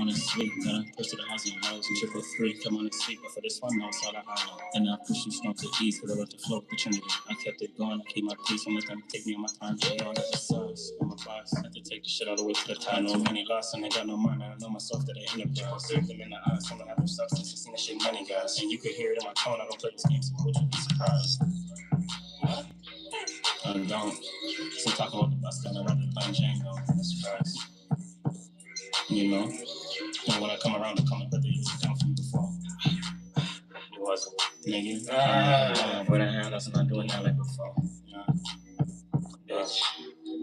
on and sleep. Gotta push to the house and house and triple free. Come on and sleep, but for this one, no, it's all I have. And I push you strong to ease, cause I love to flow with the Trinity. I kept it going, keep my peace, and let them take me on my time. They all got the sauce, I'm a boss. Have to take the shit all the way to the top. No money lost, and they got no mind. I know myself that they end up. I'll see them in the eyes, some have no substance. I seen that shit money, guys. And you could hear it in my tone. I don't play this game, so would you be surprised? I don't. So talk about the bus, kind of rather playing Django. I'm surprised. You know? And when I come around, I come up with the use down from before. It wasn't. Nigga. But I had us not doing that like before. Yeah. Bitch.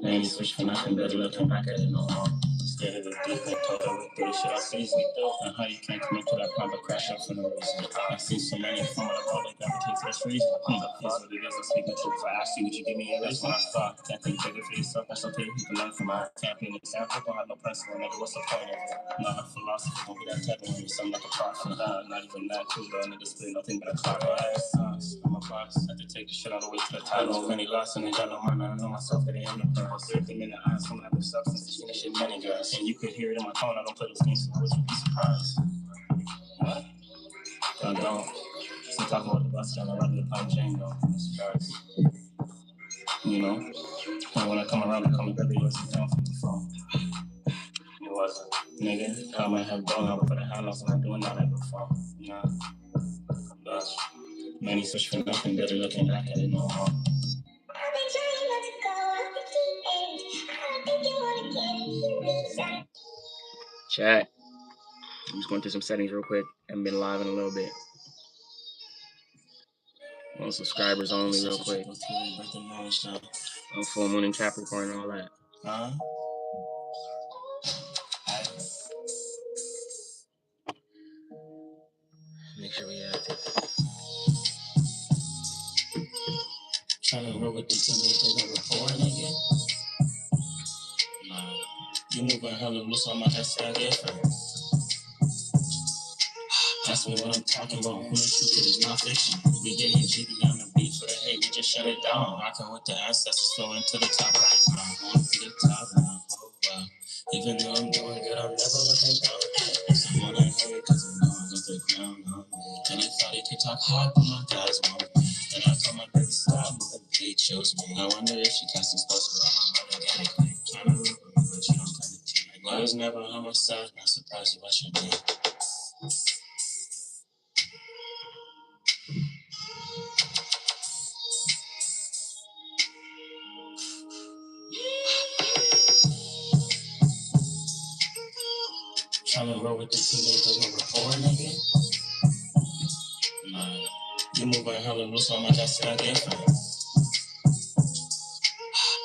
I ain't switch for nothing, better looking back at it no more. Scared of the deep and told her with the shit I see we do. And how you can't come into that point but crash up for no reason. I see so many from the road that gravitate to this reason. It's what it is, I speak the truth. I ask you, would you give me a list when I thought? Can't think bigger for yourself, that's okay. You can learn from my can't be an example, don't have no principle, nigga. What's the point of it? Not a philosophy, don't be that type of nigga. Something like a prophet. Not even that too, though. Nigga split nothing but a clock. I'm a boss. I have to take the shit all the way to the top. No many lost and they got no mind. I know myself that they end up there. I'll see them in the eyes, some have no substance. They seen that shit many guys. And you could hear it in my tone. I don't play those games, so would you be surprised? What? I don't. So talk about the bus down, I rather play Django. I'm surprised. You know? And when I come around, I come together, you're down from the phone. It wasn't. Nigga, I might have gone out, but I had lost, I'm not doing that like before. Nah. But many switch for nothing, better looking back at it no more. Chat. I'm just going through some settings real quick. I haven't been live in a little bit. On subscribers only real quick. On full moon and Capricorn and all that. Make sure we active. Trying to roll with the teenagers number 4, nigga. Nah. You moving hella loose on my head, stay different. Ask me what I'm talking about. Who the truth is not fiction. We getting GD on the beat for the hate. We just shut it down. Rocking with the ancestors flowing to the top right now. On to the top now. Oh, wow. Even though I'm doing good, I'm never looking down. Someone I hate because I know I got the crown on me. And I thought they could talk hard, but my guys won't. And I told my baby stop, but they chose me. I wonder if she casting spells for my mother. Got it clean. Trying to work with me, but you don't kind of team. I was never on my side. Not surprised you watch your name. Tryna roll with the teenagers number 4, nigga. Nah. You moving hella loose on my desk, I get from.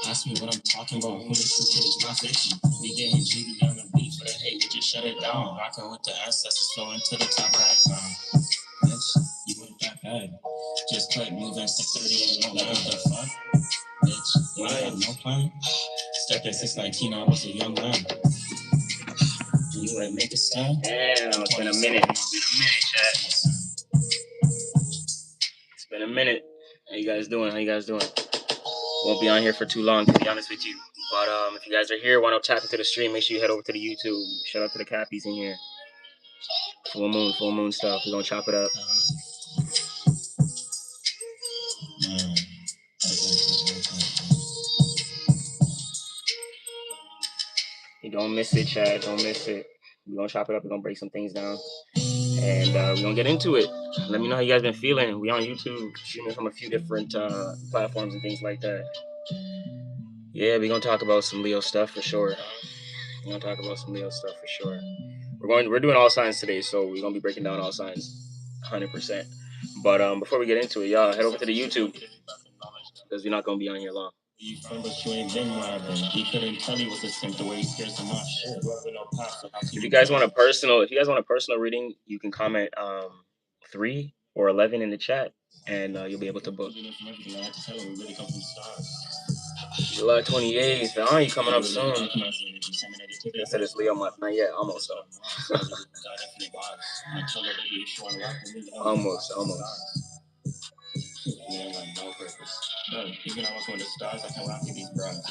Ask me what I'm talking about. Who the truth is not fiction. We getting GD on the beat for the hate. We just shut it down. Rocking with the ancestors flowing to the top right now. Bitch, you ain't that bad. Just click, moving 6:30 and no what the fuck? Bitch, you ain't have no plan. Stepped at 6:19, I was a young man. You ain't make a stand? Damn, it's been a minute. Chat. It's been a minute. How you guys doing? Won't be on here for too long, to be honest with you. But if you guys are here, want to tap into the stream, make sure you head over to the YouTube. Shout out to the Cappies in here. Full moon stuff. We're gonna chop it up. You don't miss it, Chad. Don't miss it. We're gonna chop it up. We're gonna break some things down. And we're gonna get into it. Let me know how you guys been feeling. We on YouTube, streaming from a few different platforms and things like that. Yeah, we're gonna talk about some Leo stuff for sure. We're doing all signs today, so we're gonna be breaking down all signs 100%. But before we get into it, y'all head over to the YouTube because we're not gonna be on here long. You ain't been rapping. He couldn't tell you what the simp the way he scares so much. If you guys want a personal reading, you can comment 3 or 11 in the chat, and you'll be able to book. July 28th. You coming up soon? I said it's Leo month. Not yet. Almost though. Almost. No purpose. No, even I was on the stars, I can rock with these bros.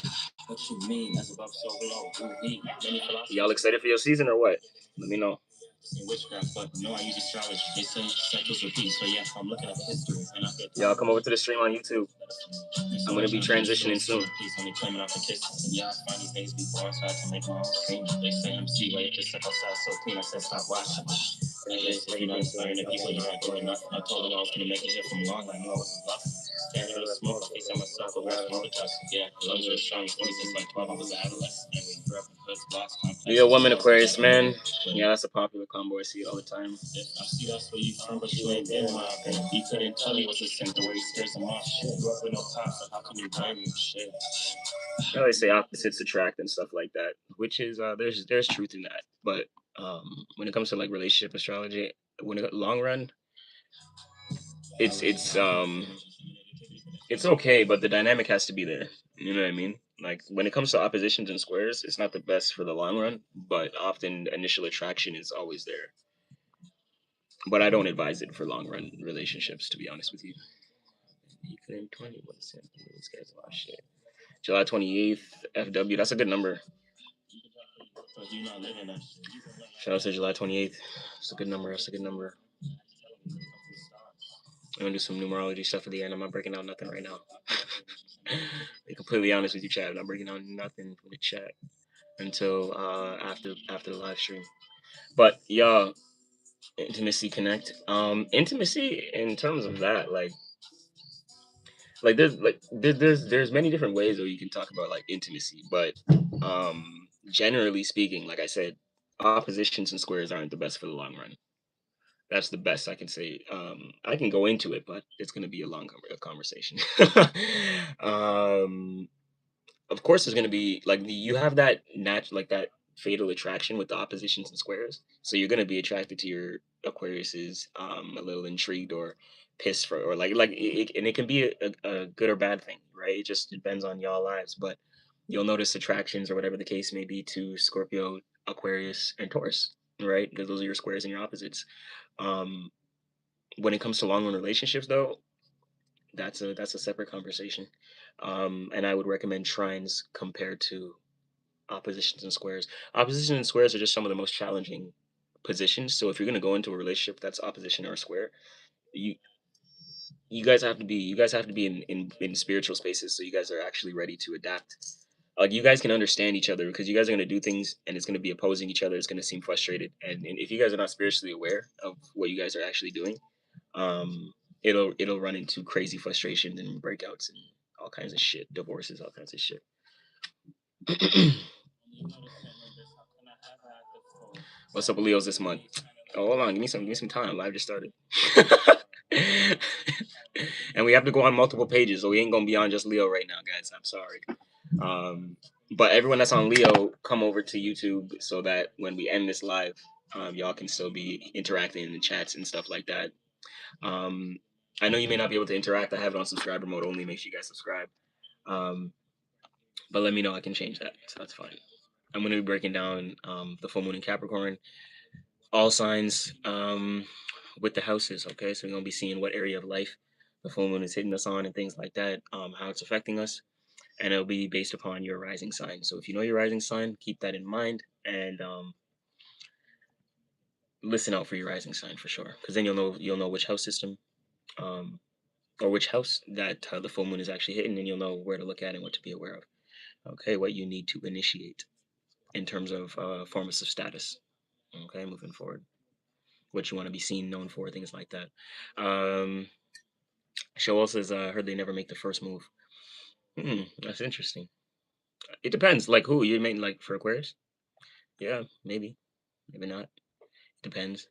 What you mean? That's above so below. Y'all excited for your season or what? Let me know. In witchcraft, but no, I use astrology. They say cycles repeat. So yeah, I'm looking at the history, and I feel Y'all come over to the stream on YouTube. I'm gonna be transitioning soon. Please only claiming off the kisses. And yeah, I find these niggas be born, so I had to make my own stream. They say MC, why you just step outside so clean? I said stop watching. And they say you're not inspiring the people, you're not doing enough. I told them I was gonna make it here from long, I knew I wasn't bluffing. Standing in the smoke, I face on myself, but where's more trust? Yeah, lungs are strong, 26 like 12, I was an adolescent. And we grew up in hoods, blocks, complexes. Leo, woman, Aquarius, man. Yeah, that's a popular combo. I see it all the time. I see that's where you from, but you ain't been my opinion. You couldn't tell me what's a sin, the way you scares them off. Shit, grew up with no pops, so how can you blame me? Shit. I always say opposites attract and stuff like that, which is there's truth in that. But when it comes to like relationship astrology, when it long run, it's okay, but the dynamic has to be there. You know what I mean? Like when it comes to oppositions and squares, it's not the best for the long run, but often initial attraction is always there. But I don't advise it for long run relationships, to be honest with you. He claimed 20. What's it? This guy's a lot of shit. July 28th, FW. That's a good number. Shout out to July 28th. That's a good number. That's a good number. I'm gonna do some numerology stuff at the end. I'm not breaking out nothing right now. Be completely honest with you, chat. I'm not breaking out nothing from the chat until after the live stream. But y'all, intimacy connect. Intimacy in terms of that, there's many different ways that you can talk about like intimacy, but generally speaking, like I said, oppositions and squares aren't the best for the long run. That's the best I can say. I can go into it, but it's going to be a long conversation. um, of course, there's going to be like you have that that fatal attraction with the oppositions and squares, so you're going to be attracted to your Aquariuses, a little intrigued or pissed for, or and it can be a good or bad thing, right? It just depends on y'all lives, but you'll notice attractions or whatever the case may be to Scorpio, Aquarius, and Taurus, right? Because those are your squares and your opposites. Um, when it comes to long run relationships, though, that's a separate conversation. And I would recommend trines compared to oppositions and squares. Oppositions and squares are just some of the most challenging positions. So if you're going to go into a relationship that's opposition or square, you you guys have to be in spiritual spaces, so you guys are actually ready to adapt. Like you guys can understand each other because you guys are going to do things and it's going to be opposing each other. It's going to seem frustrated, and if you guys are not spiritually aware of what you guys are actually doing, um, it'll run into crazy frustrations and breakouts and all kinds of shit, divorces, all kinds of shit. What's up with Leo's this month? Oh, hold on, give me some time. Live just started. And we have to go on multiple pages, so we ain't gonna be on just Leo right now, guys. I'm sorry. But everyone that's on Leo, come over to YouTube so that when we end this live, y'all can still be interacting in the chats and stuff like that. I know you may not be able to interact. I have it on subscriber mode only. Make sure you guys subscribe. But let me know. I can change that, so that's fine. I'm going to be breaking down the full moon in Capricorn, all signs with the houses. Okay, so we're going to be seeing what area of life the full moon is hitting us on and things like that, how it's affecting us, and it'll be based upon your rising sign. So if you know your rising sign, keep that in mind and listen out for your rising sign for sure, because then you'll know which house system or which house that the full moon is actually hitting, and you'll know where to look at and what to be aware of. Okay, what you need to initiate in terms of forms of status. Okay, moving forward, what you want to be seen, known for, things like that. Show also says, heard they never make the first move. That's interesting. It depends, like who you mean, like for Aquarius. Yeah, maybe not. It depends.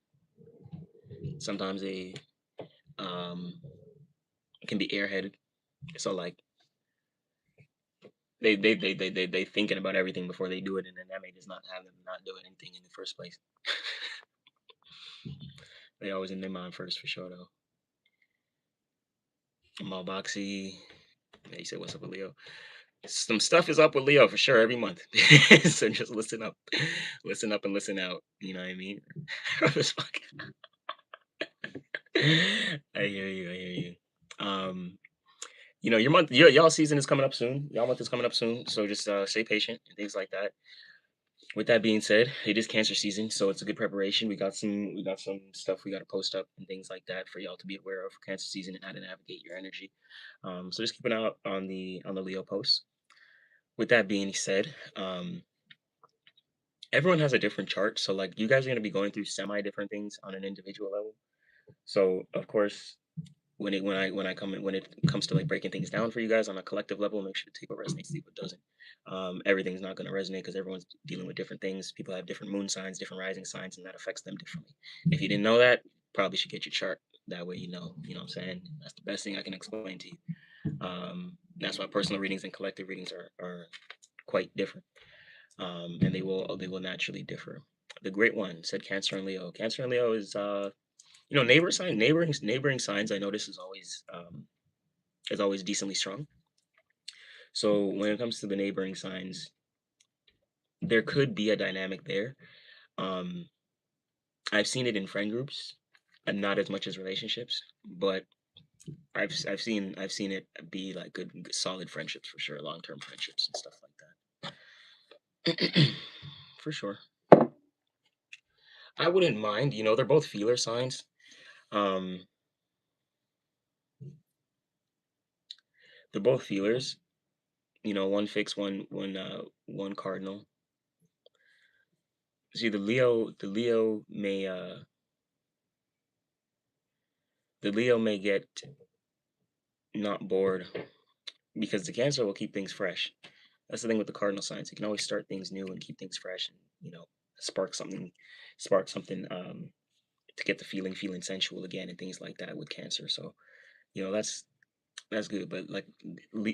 Sometimes they can be airheaded, so like they thinking about everything before they do it, and then that may just not have them not doing anything in the first place. They always in their mind first for sure though. Malboxy, he said, "What's up with Leo?" Some stuff is up with Leo for sure every month. So just listen up and listen out. You know what I mean? I hear you. You know, y'all season is coming up soon. Y'all month is coming up soon. So just stay patient and things like that. With that being said, it is Cancer season, so it's a good preparation. We got some stuff we got to post up and things like that for y'all to be aware of for Cancer season and how to navigate your energy. So just keep an eye out on the Leo posts. With that being said, everyone has a different chart, so like you guys are gonna be going through semi different things on an individual level. So of course, when it comes to like breaking things down for you guys on a collective level, make sure to take what resonates, leave what doesn't. Everything's not going to resonate because everyone's dealing with different things. People have different moon signs, different rising signs, and that affects them differently. If you didn't know that, probably should get your chart. That way you know what I'm saying? That's the best thing I can explain to you. That's why personal readings and collective readings are quite different. And they will naturally differ. The great one said Cancer and Leo. Cancer and Leo is neighboring signs. I notice is always decently strong. So when it comes to the neighboring signs, there could be a dynamic there. Um, I've seen it in friend groups, and not as much as relationships, but I've seen it be like good solid friendships for sure, long term friendships and stuff like that. For sure, I wouldn't mind. They're both feeler signs. Um, they're both feelers. One fixed, one cardinal. See, the Leo may get not bored because the Cancer will keep things fresh. That's the thing with the cardinal signs. You can always start things new and keep things fresh, and spark something, to get the feeling sensual again and things like that with Cancer. So that's good. But like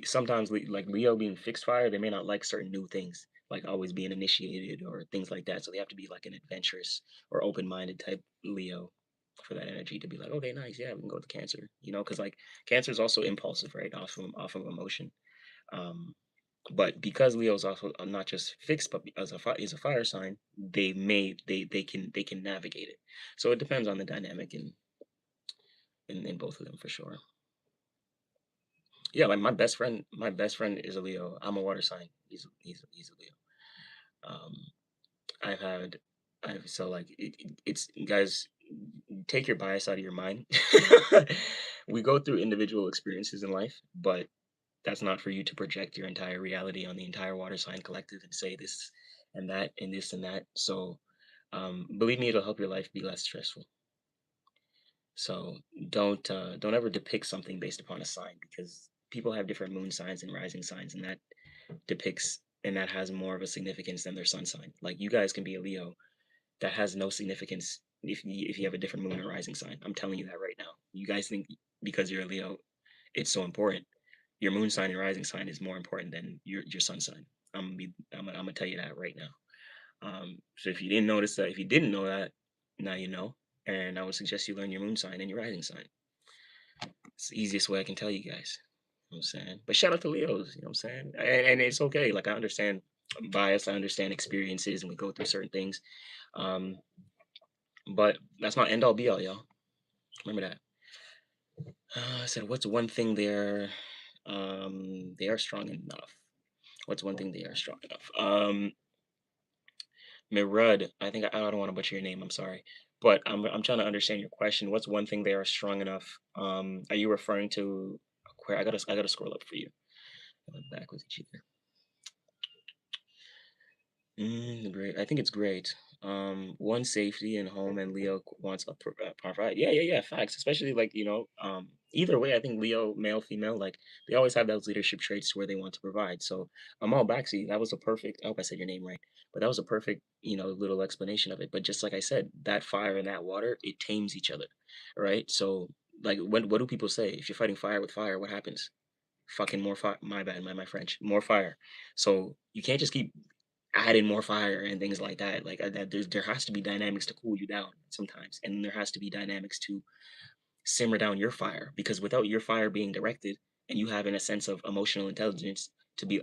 sometimes like Leo being fixed fire, they may not like certain new things, like always being initiated or things like that. So they have to be like an adventurous or open minded type Leo for that energy to be like, okay, nice, yeah, we can go with Cancer. Because like Cancer is also impulsive, right, off of emotion. Um, but because Leo's also not just fixed, but is a fire sign, they can navigate it. So it depends on the dynamic in both of them for sure. Yeah, like my best friend is a Leo. I'm a water sign. He's a Leo. Um, I've had, I've so like it's guys, take your bias out of your mind. We go through individual experiences in life, but that's not for you to project your entire reality on the entire water sign collective and say this and that and this and that. So, believe me, it'll help your life be less stressful. So don't ever depict something based upon a sign because people have different moon signs and rising signs, and that has more of a significance than their sun sign. Like you guys can be a Leo that has no significance if you have a different moon or rising sign. I'm telling you that right now. You guys think because you're a Leo, it's so important. Your moon sign and rising sign is more important than your sun sign. I'm gonna tell you that right now. So if you didn't know that, now you know. And I would suggest you learn your moon sign and your rising sign. It's the easiest way I can tell you guys. You know what I'm saying? But shout out to Leos, you know what I'm saying? And it's okay. Like I understand bias, I understand experiences, and we go through certain things. Um, but that's not end all be all, y'all. Remember that. I said, what's one thing they are strong enough? What's one thing they are strong enough? Mirud, I think I don't want to butcher your name. I'm sorry, but I'm trying to understand your question. What's one thing they are strong enough? Are you referring to Aquarius? I gotta scroll up for you. I went back with each other. Great. I think it's great. One safety and home, and Leo wants a provide. Yeah, yeah, yeah. Facts. Especially like either way, I think Leo, male, female, like they always have those leadership traits where they want to provide. So I'm all back. See, that was a perfect. I hope I said your name right, but that was a perfect, little explanation of it. But just like I said, that fire and that water, it tames each other, right? So like, what do people say? If you're fighting fire with fire, what happens? Fucking more fire. My bad, my French. More fire. So you can't just keep add in more fire and things like that. Like that, there has to be dynamics to cool you down sometimes, and there has to be dynamics to simmer down your fire because without your fire being directed and you having a sense of emotional intelligence to be,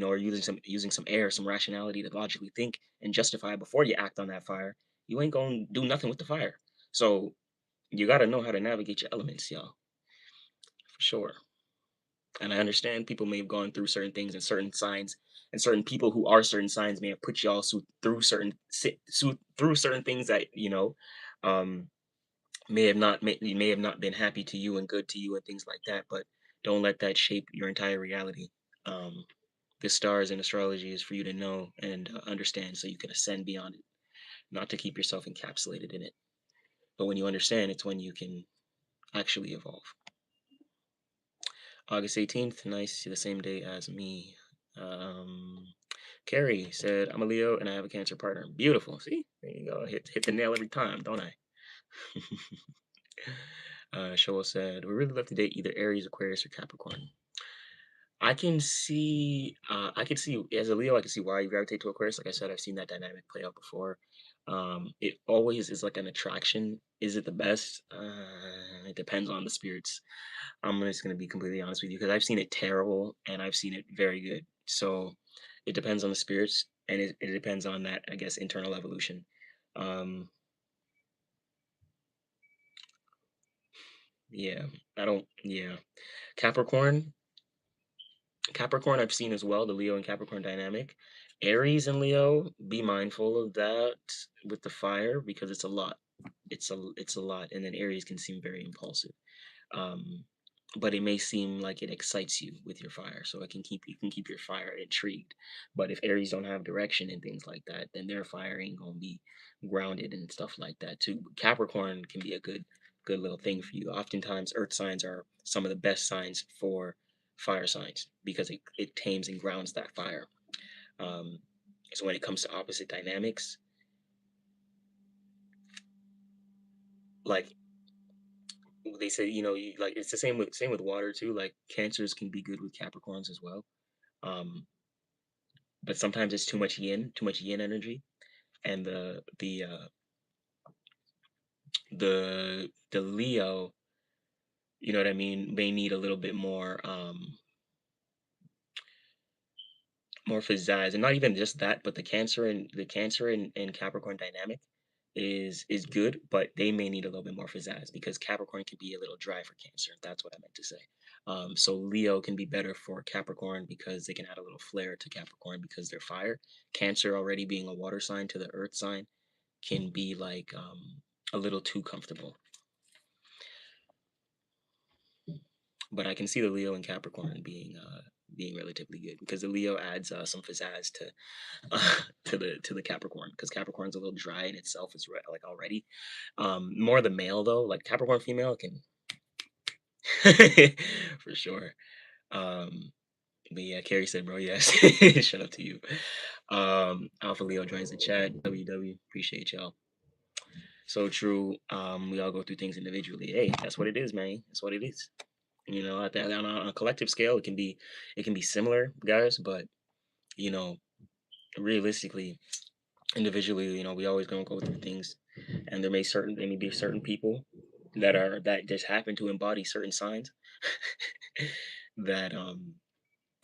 or using some air, some rationality to logically think and justify before you act on that fire, you ain't gonna do nothing with the fire. So you got to know how to navigate your elements, y'all, for sure. And I understand people may have gone through certain things and certain signs, and certain people who are certain signs may have put y'all through through certain things that um, may have not been happy to you and good to you and things like that. But don't let that shape your entire reality. Um, the stars and astrology is for you to know and understand, so you can ascend beyond it, not to keep yourself encapsulated in it. But when you understand, it's when you can actually evolve. August 18th, nice, the same day as me. Um, Carrie said, I'm a Leo and I have a Cancer partner. Beautiful. See? There you go. Hit the nail every time, don't I? Shoal said, we really love to date either Aries, Aquarius, or Capricorn. I can see as a Leo, I can see why you gravitate to Aquarius. Like I said, I've seen that dynamic play out before. It always is like an attraction. Is it the best? It depends on the spirits. I'm just gonna be completely honest with you because I've seen it terrible and I've seen it very good. So it depends on the spirits and it depends on that, I guess, internal evolution. Um, yeah, I don't, yeah. Capricorn, Capricorn, I've seen as well, the Leo and Capricorn dynamic. Aries and Leo, be mindful of that with the fire because it's a lot. It's a lot, and then Aries can seem very impulsive. Um, but it may seem like it excites you with your fire, so it can keep you can keep your fire intrigued. But if Aries don't have direction and things like that, then their fire ain't gonna be grounded and stuff like that too. Capricorn can be a good little thing for you. Oftentimes, Earth signs are some of the best signs for fire signs because it tames and grounds that fire. Um, so when it comes to opposite dynamics, like they say, like it's the same with water too. Like Cancers can be good with Capricorns as well. Um, but sometimes it's too much yin energy, and the Leo, you know what I mean, may need a little bit more pizzazz, and not even just that, but the Cancer and Capricorn dynamic is good, but they may need a little bit more pizzazz because Capricorn can be a little dry for Cancer. That's what I meant to say. So Leo can be better for Capricorn because they can add a little flair to Capricorn because they're fire. Cancer already being a water sign to the Earth sign can be like a little too comfortable. But I can see the Leo and Capricorn being relatively good because the Leo adds some pizzazz to to the Capricorn because Capricorn's a little dry in itself is like already. More the male though, like Capricorn female can for sure. Um, but yeah, Carrie said, bro, yes. Shut up to you. Alpha Leo joins the chat. WW, appreciate y'all. So true. We all go through things individually. Hey, that's what it is, man. That's what it is. On a collective scale, it can be similar, guys. But you know, realistically, individually, we always gonna go through things, and there may be certain people that just happen to embody certain signs that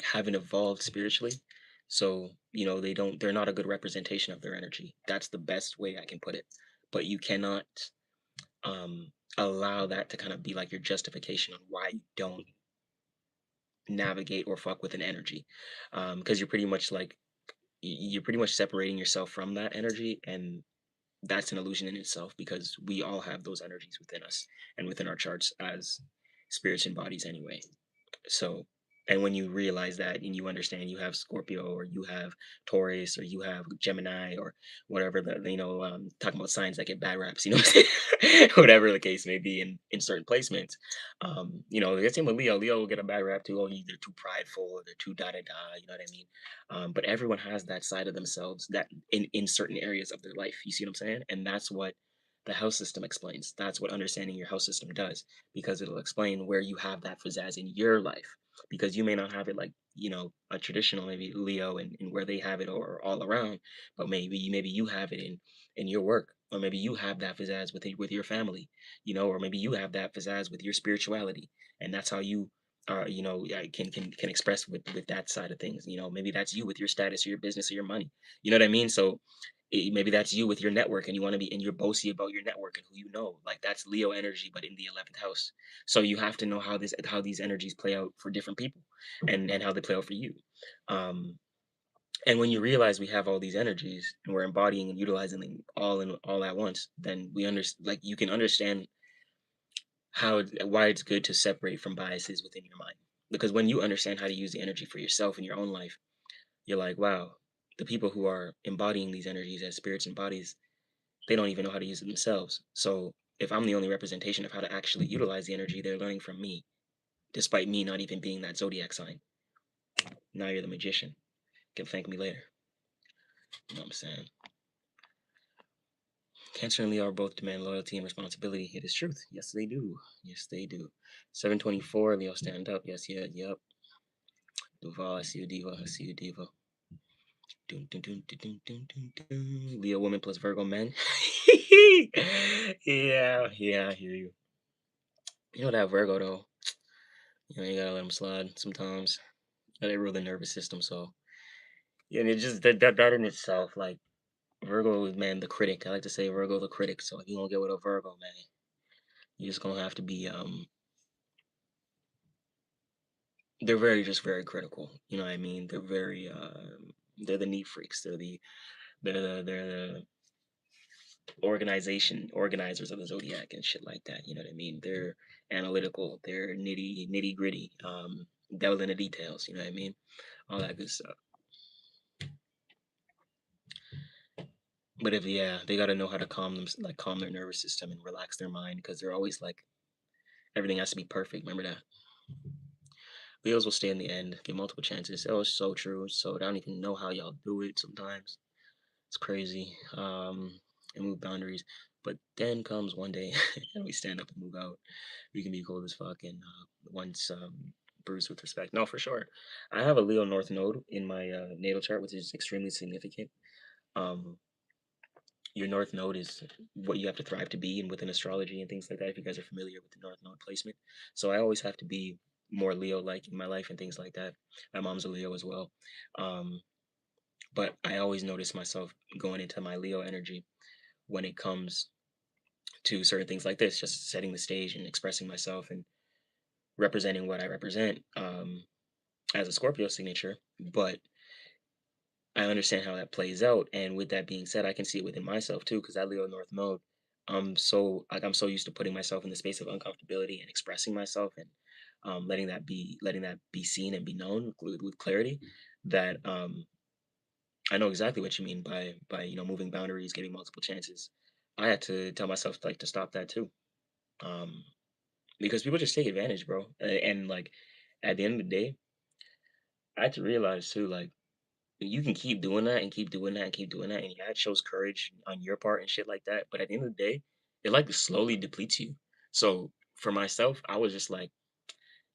haven't evolved spiritually. So, they're not a good representation of their energy. That's the best way I can put it. But you cannot um, allow that to kind of be like your justification on why you don't navigate or fuck with an energy. Because you're pretty much separating yourself from that energy. And that's an illusion in itself because we all have those energies within us and within our charts as spirits and bodies anyway. So, and when you realize that and you understand you have Scorpio or you have Taurus or you have Gemini or whatever talking about signs that get bad raps, whatever the case may be in certain placements. The same with Leo. Leo will get a bad rap too. Oh, they're too prideful or they're too da da da. You know what I mean? But everyone has that side of themselves that in certain areas of their life. You see what I'm saying? And that's what the house system explains. That's what understanding your house system does because it'll explain where you have that pizzazz in your life because you may not have it like a traditional maybe Leo and where they have it or all around, but maybe you have it in your work, or maybe you have that pizzazz with your family, or maybe you have that pizzazz with your spirituality, and that's how you can express with that side of things. Maybe that's you with your status or your business or your money. You know what I mean? So Maybe that's you with your network, and you want to be, and you're boasty about your network and who you know. Like that's Leo energy, but in the 11th house. So you have to know how these energies play out for different people, and how they play out for you. Um, and when you realize we have all these energies and we're embodying and utilizing them all at once, then we understand. Like you can understand why it's good to separate from biases within your mind. Because when you understand how to use the energy for yourself in your own life, you're like, wow, the people who are embodying these energies as spirits and bodies, they don't even know how to use it themselves. So if I'm the only representation of how to actually utilize the energy, they're learning from me, despite me not even being that zodiac sign. Now you're the magician. You can thank me later. You know what I'm saying? Cancer and Leo are both demand loyalty and responsibility. It is truth. Yes, they do. Yes, they do. 724, Leo stand up. Yes, yeah, yep. Duval, I see you, Diva. I see you, Diva. Dun, dun, dun, dun, dun, dun, dun, dun. Leo woman plus Virgo men. Yeah, I hear you. You know that Virgo though. You gotta let them slide sometimes. They rule the nervous system, so yeah, and it just that in itself, like Virgo is man the critic. I like to say Virgo the critic. So if you don't get with a Virgo, man, you're just gonna have to be they're very critical. You know what I mean? They're the neat freaks. They're the organizers of the zodiac and shit like that. You know what I mean? They're analytical. They're nitty gritty. Devil in the details. You know what I mean? All that good stuff. But if yeah, they got to know how to calm their nervous system and relax their mind because they're always like everything has to be perfect. Remember that. Leos will stay in the end, give multiple chances. Oh, it's so true. So I don't even know how y'all do it sometimes. It's crazy. And move boundaries. But then comes one day and we stand up and move out. We can be cold as fuck and once bruised with respect. No, for sure. I have a Leo North Node in my natal chart, which is extremely significant. Um, your North Node is what you have to thrive to be, and within astrology and things like that. If you guys are familiar with the North Node placement, so I always have to be more Leo-like in my life and things like that. My mom's a Leo as well, um, but I always notice myself going into my Leo energy when it comes to certain things like this, just setting the stage and expressing myself and representing what I represent as a Scorpio signature. But I understand how that plays out, and with that being said, I can see it within myself too, because that Leo North Node, I'm so used to putting myself in the space of uncomfortability and expressing myself and letting that be seen and be known with clarity that I know exactly what you mean by moving boundaries, giving multiple chances. I had to tell myself like to stop that too, um, because people just take advantage, bro. And like at the end of the day, I had to realize too, like you can keep doing that and keep doing that and keep doing that, and yeah, it shows courage on your part and shit like that. But at the end of the day, it like slowly depletes you. So for myself, I was just like,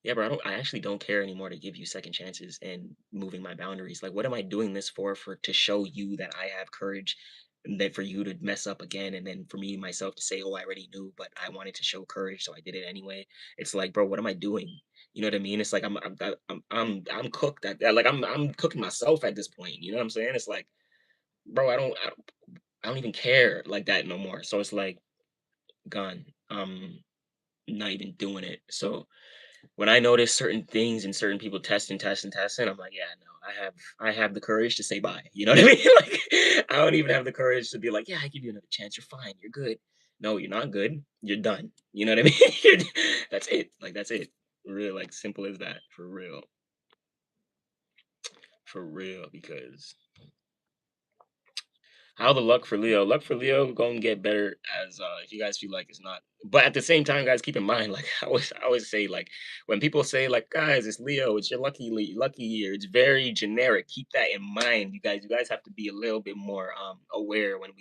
yeah, bro, I actually don't care anymore to give you second chances and moving my boundaries. Like, what am I doing this for to show you that I have courage and then for you to mess up again and then for me myself to say, "Oh, I already knew, but I wanted to show courage, so I did it anyway." It's like, bro, what am I doing? You know what I mean? It's like I'm cooked like I'm cooking myself at this point. You know what I'm saying? It's like, bro, I don't even care like that no more. So it's like gone. Not even doing it. So when I notice certain things and certain people testing, I'm like, yeah, no, I have the courage to say bye. You know what I mean? Like I don't even have the courage to be like, yeah, I give you another chance. You're fine. You're good. No, you're not good. You're done. You know what I mean? That's it. Like that's it. Real, like simple as that. For real. For real. Because how the luck for Leo? Luck for Leo gonna get better as if you guys feel like it's not. But at the same time, guys, keep in mind, like I always say, like when people say, like, guys, it's Leo, it's your lucky year. It's very generic. Keep that in mind, you guys. You guys have to be a little bit more aware when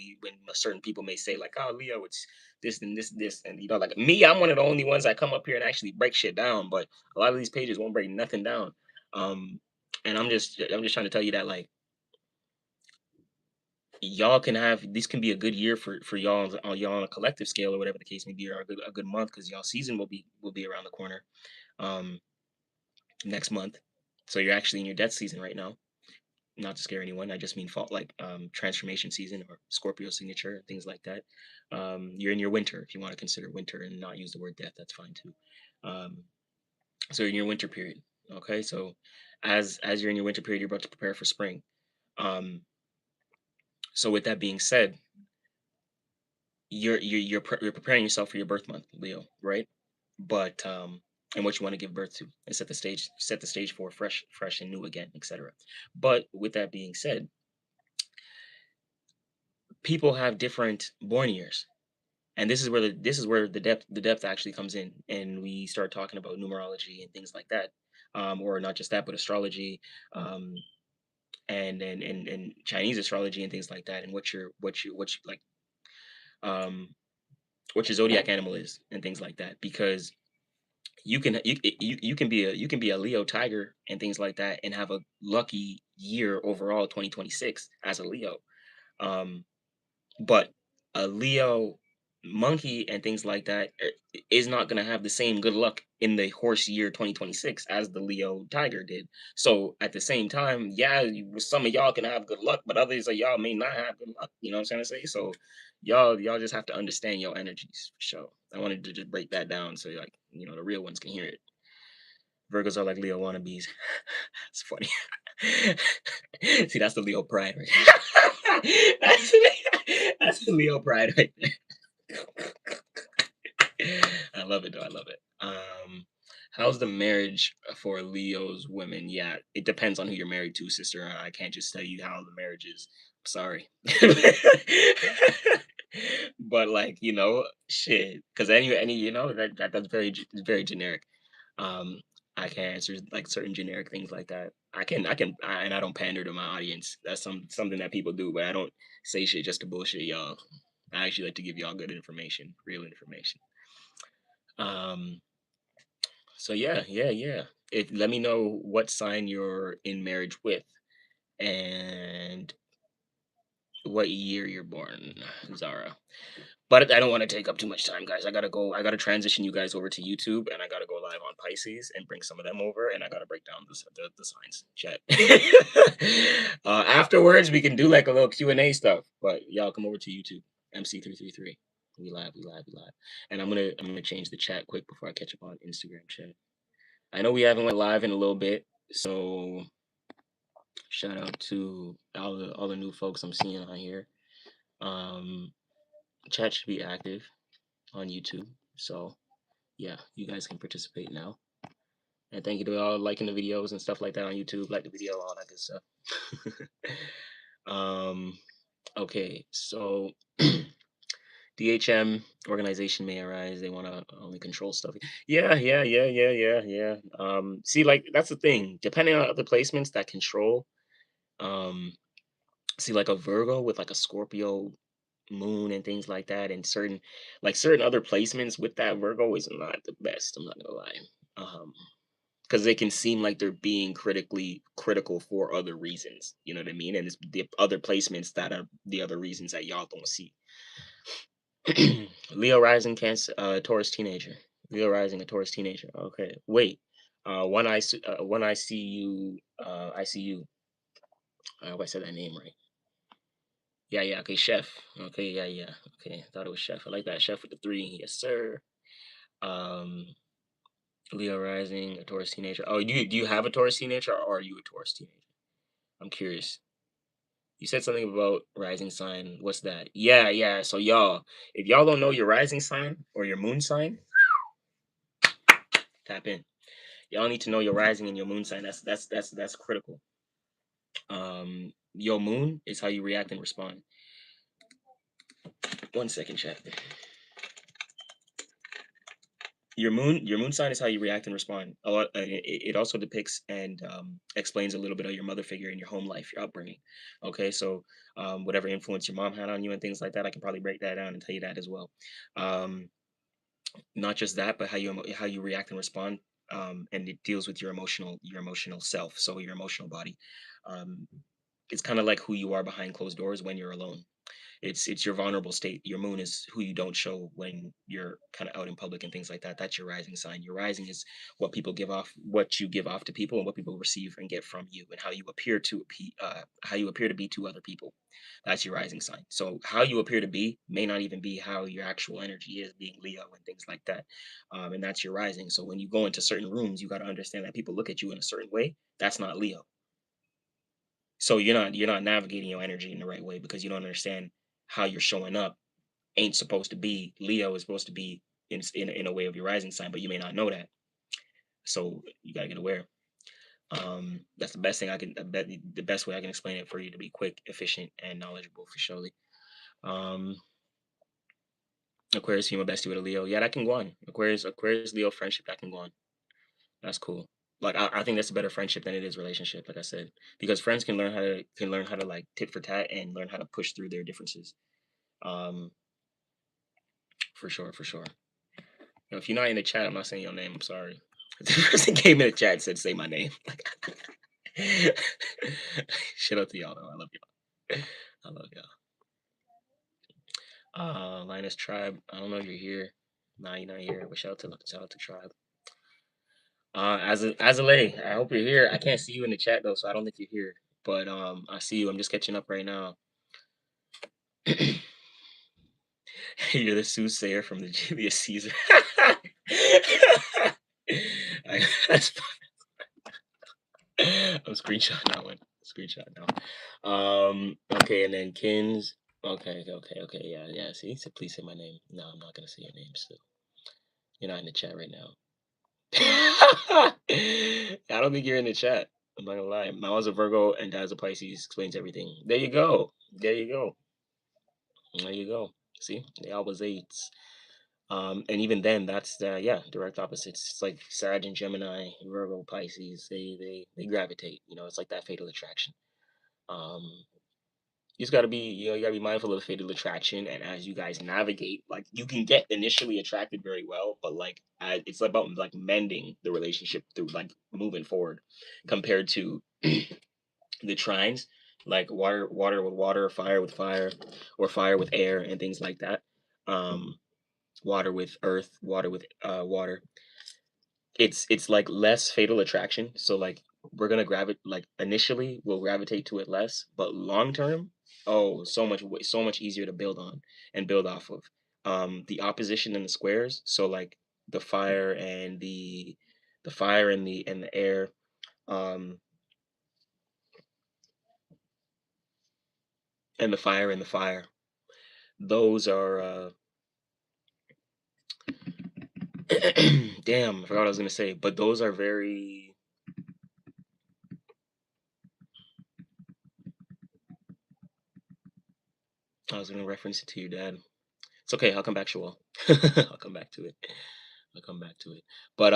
certain people may say, like, oh, Leo, it's this and this, and like me, I'm one of the only ones that come up here and actually break shit down. But a lot of these pages won't break nothing down. Um, and I'm just trying to tell you that, like y'all can have this can be a good year for y'all on a collective scale or whatever the case may be, or a good month because y'all season will be around the corner um next month. So you're actually in your death season right now. not to scare anyone. I just mean fall, like transformation season or Scorpio signature, things like that. You're in your winter. If you want to consider winter and not use the word death, that's fine too. Um, so you're in your winter period. Okay, so as you're in your winter period, you're about to prepare for spring. Um, so with that being said, you're preparing yourself for your birth month, Leo, right? But and what you want to give birth to, and set the stage for fresh and new again, etc. But with that being said, people have different born years, and this is where the depth actually comes in, and we start talking about numerology and things like that, or not just that, but astrology, um, and Chinese astrology and things like that, and what you like, um, what your zodiac animal is, and things like that, because you can be a Leo tiger and things like that, and have a lucky year overall 2026 as a Leo. Um, but a Leo monkey and things like that is not going to have the same good luck in the horse year 2026 as the Leo tiger did. So at the same time, yeah, some of y'all can have good luck, but others of y'all may not have good luck. You know what I'm trying to say? So y'all just have to understand your energies for sure. I wanted to just break that down so like the real ones can hear it. Virgos are like Leo wannabes. It's funny. See, that's the Leo pride right. That's the Leo pride right there. I love it though. I love it. How's the marriage for Leo's women? Yeah, it depends on who you're married to, sister. I can't just tell you how the marriage is. Sorry. But like, shit. Because any that's very generic. Um, I can answer like certain generic things like that. And I don't pander to my audience. That's something that people do, but I don't say shit just to bullshit y'all. I actually like to give y'all good information, real information. Um, so yeah. If Let me know what sign you're in marriage with and what year you're born, Zara. But I don't want to take up too much time, guys. I gotta go. I gotta transition you guys over to YouTube, and I gotta go live on Pisces and bring some of them over, and I gotta break down the signs. Chat. Afterwards, we can do like a little Q&A stuff. But y'all come over to YouTube, MC333. We live, we live, we live. And I'm gonna change the chat quick before I catch up on Instagram chat. I know we haven't went live in a little bit, so shout out to all the new folks I'm seeing on here. Chat should be active on YouTube. So yeah, you guys can participate now. And thank you to all liking the videos and stuff like that on YouTube, like the video, all that good stuff. Okay, so DHM organization may arise. They want to only control stuff. Yeah. See, like that's the thing. Depending on other placements that control, um, see, like a Virgo with like a Scorpio moon and things like that, and certain other placements with that Virgo is not the best. I'm not gonna lie, because they can seem like they're being critical for other reasons. You know what I mean? And it's the other placements that are the other reasons that y'all don't see. Leo rising Cancer, Taurus teenager. Leo rising a Taurus teenager. Okay, wait. When I see you, I see you. I hope I said that name right. Yeah. Okay, chef. Okay, yeah. Okay, I thought it was chef. I like that chef with the 3. Yes, sir. Um, Leo rising, a Taurus teenager. Oh, do you have a Taurus teenager, or are you a Taurus teenager? I'm curious. You said something about rising sign. What's that? Yeah. So y'all, if y'all don't know your rising sign or your moon sign, tap in. Y'all need to know your rising and your moon sign. That's critical. Your moon is how you react and respond. 1 second, chat. Your moon sign is how you react and respond. It also depicts and explains a little bit of your mother figure in your home life, your upbringing. Okay, so whatever influence your mom had on you and things like that, I can probably break that down and tell you that as well. Not just that, but how you react and respond, and it deals with your emotional self, so your emotional body. Um, it's kind of like who you are behind closed doors when you're alone. It's your vulnerable state. Your moon is who you don't show when you're kind of out in public and things like that. That's your rising sign. Your rising is what people give off, what you give off to people, and what people receive and get from you, and how you appear to how you appear to be to other people. That's your rising sign. So how you appear to be may not even be how your actual energy is, being Leo and things like that. And that's your rising. So when you go into certain rooms, you got to understand that people look at you in a certain way. That's not Leo. So you're not navigating your energy in the right way because you don't understand how you're showing up ain't supposed to be. Leo is supposed to be in a way of your rising sign, but you may not know that. So you gotta get aware. That's the best thing I can. The best way I can explain it for you to be quick, efficient, and knowledgeable for surely. Um, Aquarius female bestie with a Leo. Yeah, that can go on. Aquarius Leo friendship that can go on. That's cool. Like I think that's a better friendship than it is relationship. Like I said, because friends can learn how to like tit for tat and learn how to push through their differences. Um, for sure, for sure. If you're not in the chat, I'm not saying your name. I'm sorry. The person came in the chat and said, "Say my name." Shout out to y'all though. I love y'all. I love y'all. Linus Tribe. I don't know if you're here. Nah, you're not here. But shout out to Tribe. As a lay, I hope you're here. I can't see you in the chat though, so I don't think you're here. But I see you. I'm just catching up right now. You're the soothsayer from the Julius Caesar. That's I'm screenshotting that one. Screenshot now. Okay, and then Kins. Okay. Yeah. See, so please say my name. No, I'm not gonna say your name still. You're not in the chat right now. I don't think you're in the chat. I'm not gonna lie. Mama's a Virgo and Dad's a Pisces. Explains everything. There you go. There you go. There you go. See, they all was eights. And even then, that's yeah, direct opposites. It's like Sag and Gemini, Virgo, Pisces. They gravitate. It's like that fatal attraction. Um, you just gotta be, you gotta be mindful of the fatal attraction, and as you guys navigate, like you can get initially attracted very well, but like it's about like mending the relationship through like moving forward, compared to the trines, like water with water, fire with fire, or fire with air, and things like that. Um, water with earth, water with water. It's like less fatal attraction. So like we're gonna gravitate, like initially we'll gravitate to it less, but long term, oh, so much easier to build on and build off of. The opposition and the squares. So like the fire and the fire and the air. Um, and the fire and the fire. Those are damn, I forgot what I was gonna say, but those are very. I was gonna reference it to your dad. It's okay. I'll come back, Shawal. I'll come back to it. I'll come back to it. But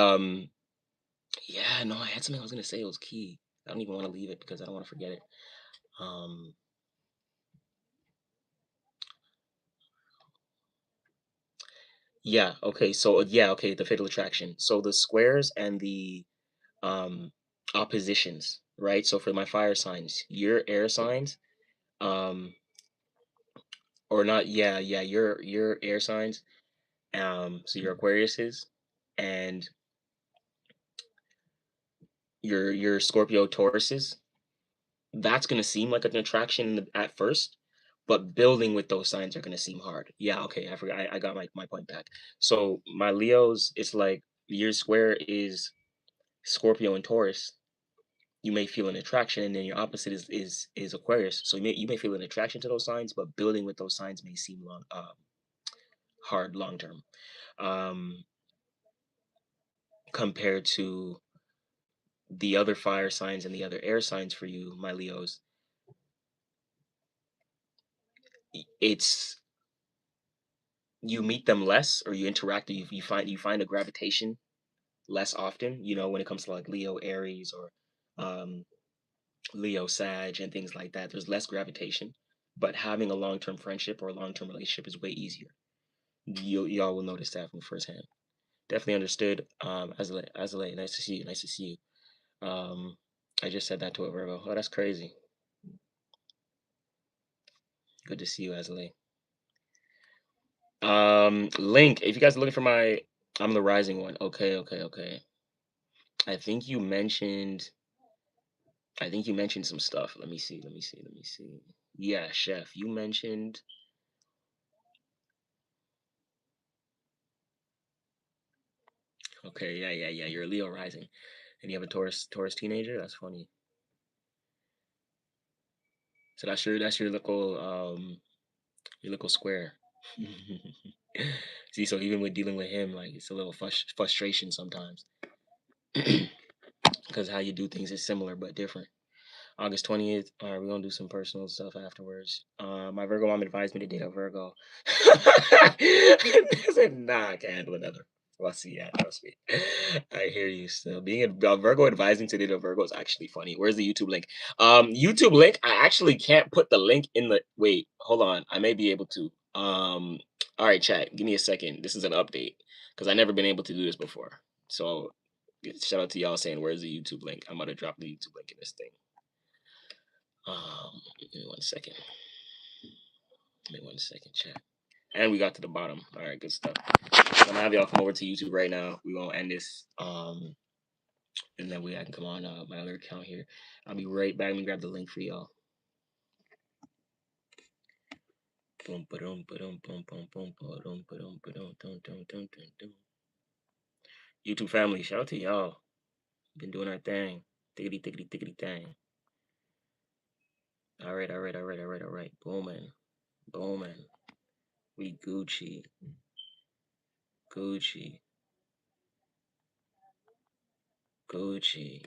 yeah, no, I had something I was gonna say. It was key. I don't even want to leave it because I don't want to forget it. Um, yeah. Okay. So yeah. Okay. The fatal attraction. So the squares and the um oppositions, right? So for my fire signs, your air signs, um, or not? Yeah, yeah. Your air signs. So your Aquariuses, and your Scorpio Tauruses. That's gonna seem like an attraction at first, but building with those signs are gonna seem hard. Yeah, okay, I forgot. I got my point back. So my Leos, it's like your square is Scorpio and Taurus. You may feel an attraction, and then your opposite is Aquarius. So you may feel an attraction to those signs, but building with those signs may seem hard long term, um, compared to the other fire signs and the other air signs for you, my Leos. It's you meet them less, or you interact, or you find a gravitation less often, when it comes to like Leo Aries, or um Leo Sag and things like that. There's less gravitation, but having a long-term friendship or a long-term relationship is way easier. Y'all will notice that from firsthand. Definitely understood. Azalea, nice to see you. Nice to see you. I just said that to a Virgo. Oh, that's crazy. Good to see you, Asley. Link, if you guys are looking for my, I'm the rising one. Okay. I think you mentioned some stuff. Let me see. Yeah, Chef, you mentioned. Okay, yeah. You're a Leo rising, and you have a Taurus teenager. That's funny. So that's your little square. See, so even with dealing with him, like it's a little frustration sometimes, because how you do things is similar but different. August 20th. All right, we're gonna do some personal stuff afterwards. My Virgo mom advised me to date a Virgo. I said, nah, I can't handle another. Well, see, yeah, trust me. I hear you still. Being a Virgo advising to date a Virgo is actually funny. Where's the YouTube link? YouTube link. I actually can't put the link in the. Wait, hold on. I may be able to. All right, chat. Give me a second. This is an update because I never been able to do this before. So, shout out to y'all saying, "Where's the YouTube link?" I'm gonna drop the YouTube link in this thing. Give me 1 second. Give me 1 second, chat. And we got to the bottom. All right, good stuff. So I'm gonna have y'all come over to YouTube right now. We're gonna end this. And then I can come on my other account here. I'll be right back. Let me grab the link for y'all. Boom, boom, boom, boom, boom, boom, boom, boom, boom, YouTube family, shout out to y'all. Been doing our thing. Tickety thing. All right. Booming. We Gucci.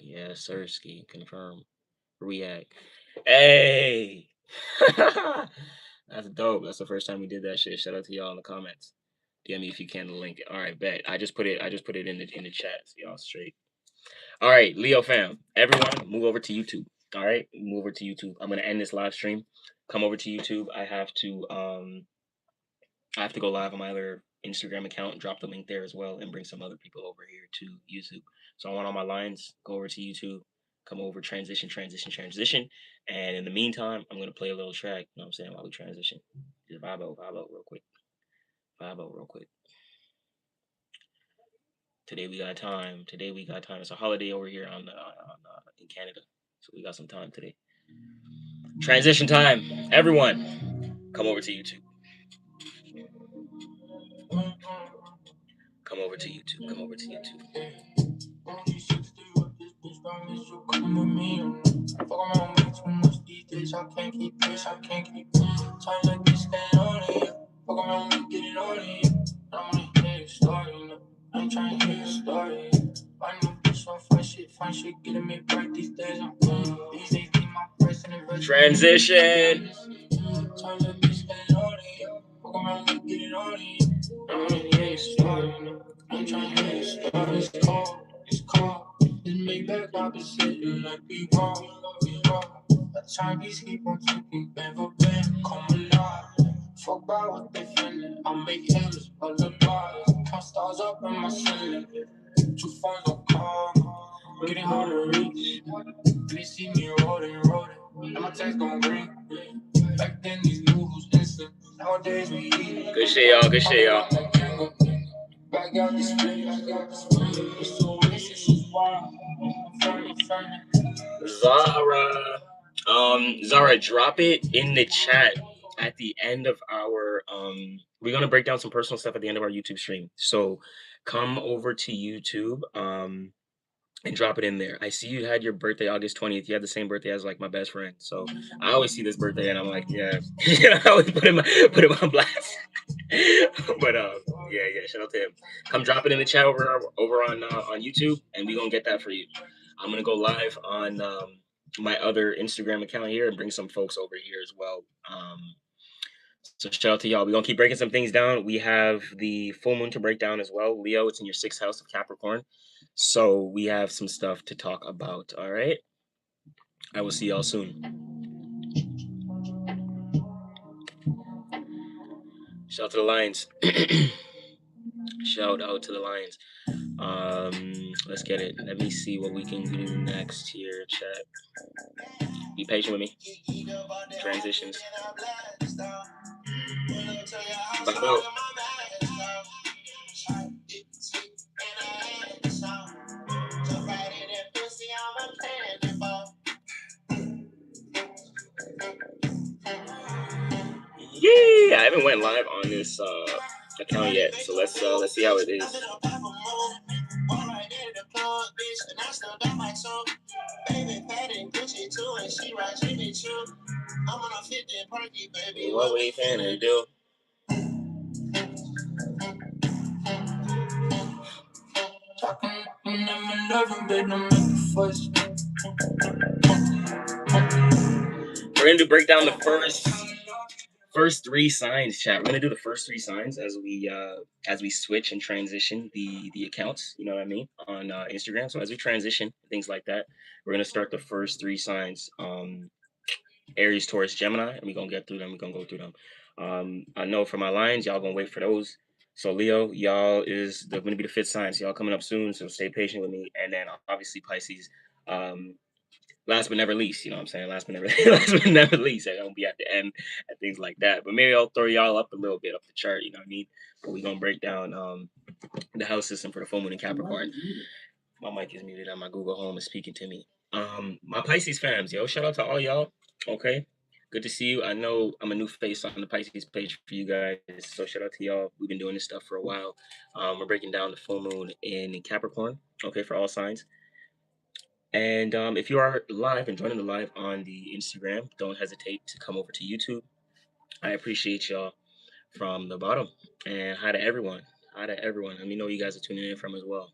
Yeah, Sirski, confirm. React. Hey! That's dope. That's the first time we did that shit. Shout out to y'all in the comments. DM me if you can the link. All right, bet. I just put it in the chat. So y'all straight. All right, Leo fam. Everyone, move over to YouTube. All right, move over to YouTube. I'm gonna end this live stream. Come over to YouTube. I have to go live on my other Instagram account and drop the link there as well and bring some other people over here to YouTube. So I want all my lines, go over to YouTube, come over, transition. And in the meantime, I'm going to play a little track, you know what I'm saying, while we transition. Just vibe out real quick. Today we got time. It's a holiday over here in Canada. So we got some time today. Transition time. Everyone, come over to YouTube. Come over to YouTube. Fuck around with too much these days, I can't keep pace. Time like this, staying on it. Fuck around with getting on it. I don't wanna hear your story, no. I ain't trying to hear your story. I know bitch on fine shit, getting me bright these days. These days, keep my price in the transition. Time like this, staying on it. Fuck around with getting on it. I don't wanna hear your story, no. I ain't trying to hear your story. It's cold. This make back opposite like we wrong. The Chinese keep on taking never been come alive. Fuck about what they feeling. I make hills, all the bars. Count stars up in my ceiling. 2 phones on call. Getting harder to reach. They see me rolling. And my text gon' ring. Back then these noodles instant. Nowadays we eat. Good shit, y'all. Back out this place. It's so racist, it's wild. Zara, drop it in the chat at the end of our we're gonna break down some personal stuff at the end of our YouTube stream. So come over to YouTube and drop it in there. I see you had your birthday August 20th. You had the same birthday as like my best friend. So I always see this birthday and I'm like, yeah. I always put him on blast. But yeah, shout out to him. Come drop it in the chat over on YouTube and we're gonna get that for you. I'm gonna go live on my other Instagram account here and bring some folks over here as well. So shout out to y'all. We're gonna keep breaking some things down. We have the full moon to break down as well. Leo, it's in your 6th house of Capricorn. So we have some stuff to talk about. All right. I will see y'all soon. Shout out to the Lions. Shout out to the Lions. Let's get it. Let me see what we can do next here, chat. Be patient with me. Transitions. Bye. Yeah, I haven't went live on this account yet, so let's see how it is. What we finna do? We're gonna break down the first three signs, chat. We're gonna do the first three signs as we switch and transition the accounts. You know what I mean, on Instagram. So as we transition things like that, we're gonna start the first three signs. Aries, Taurus, Gemini, and we're gonna get through them. We're gonna go through them. I know for my lines, y'all gonna wait for those. So Leo, y'all is gonna be the fifth sign. So y'all coming up soon. So stay patient with me. And then obviously Pisces. Last but never least, you know what I'm saying? Last but never least, I don't be at the end and things like that. But maybe I'll throw y'all up a little bit up the chart, you know what I mean? But we're gonna break down the house system for the full moon in Capricorn. My mic is muted and my Google Home is speaking to me. My Pisces fams, yo, shout out to all y'all. Okay. Good to see you. I know I'm a new face on the Pisces page for you guys. So shout out to y'all. We've been doing this stuff for a while. We're breaking down the full moon in Capricorn, okay, for all signs. And if you are live and joining the live on the Instagram, don't hesitate to come over to YouTube. I appreciate y'all from the bottom. And hi to everyone. Hi to everyone. Let me know you guys are tuning in from as well.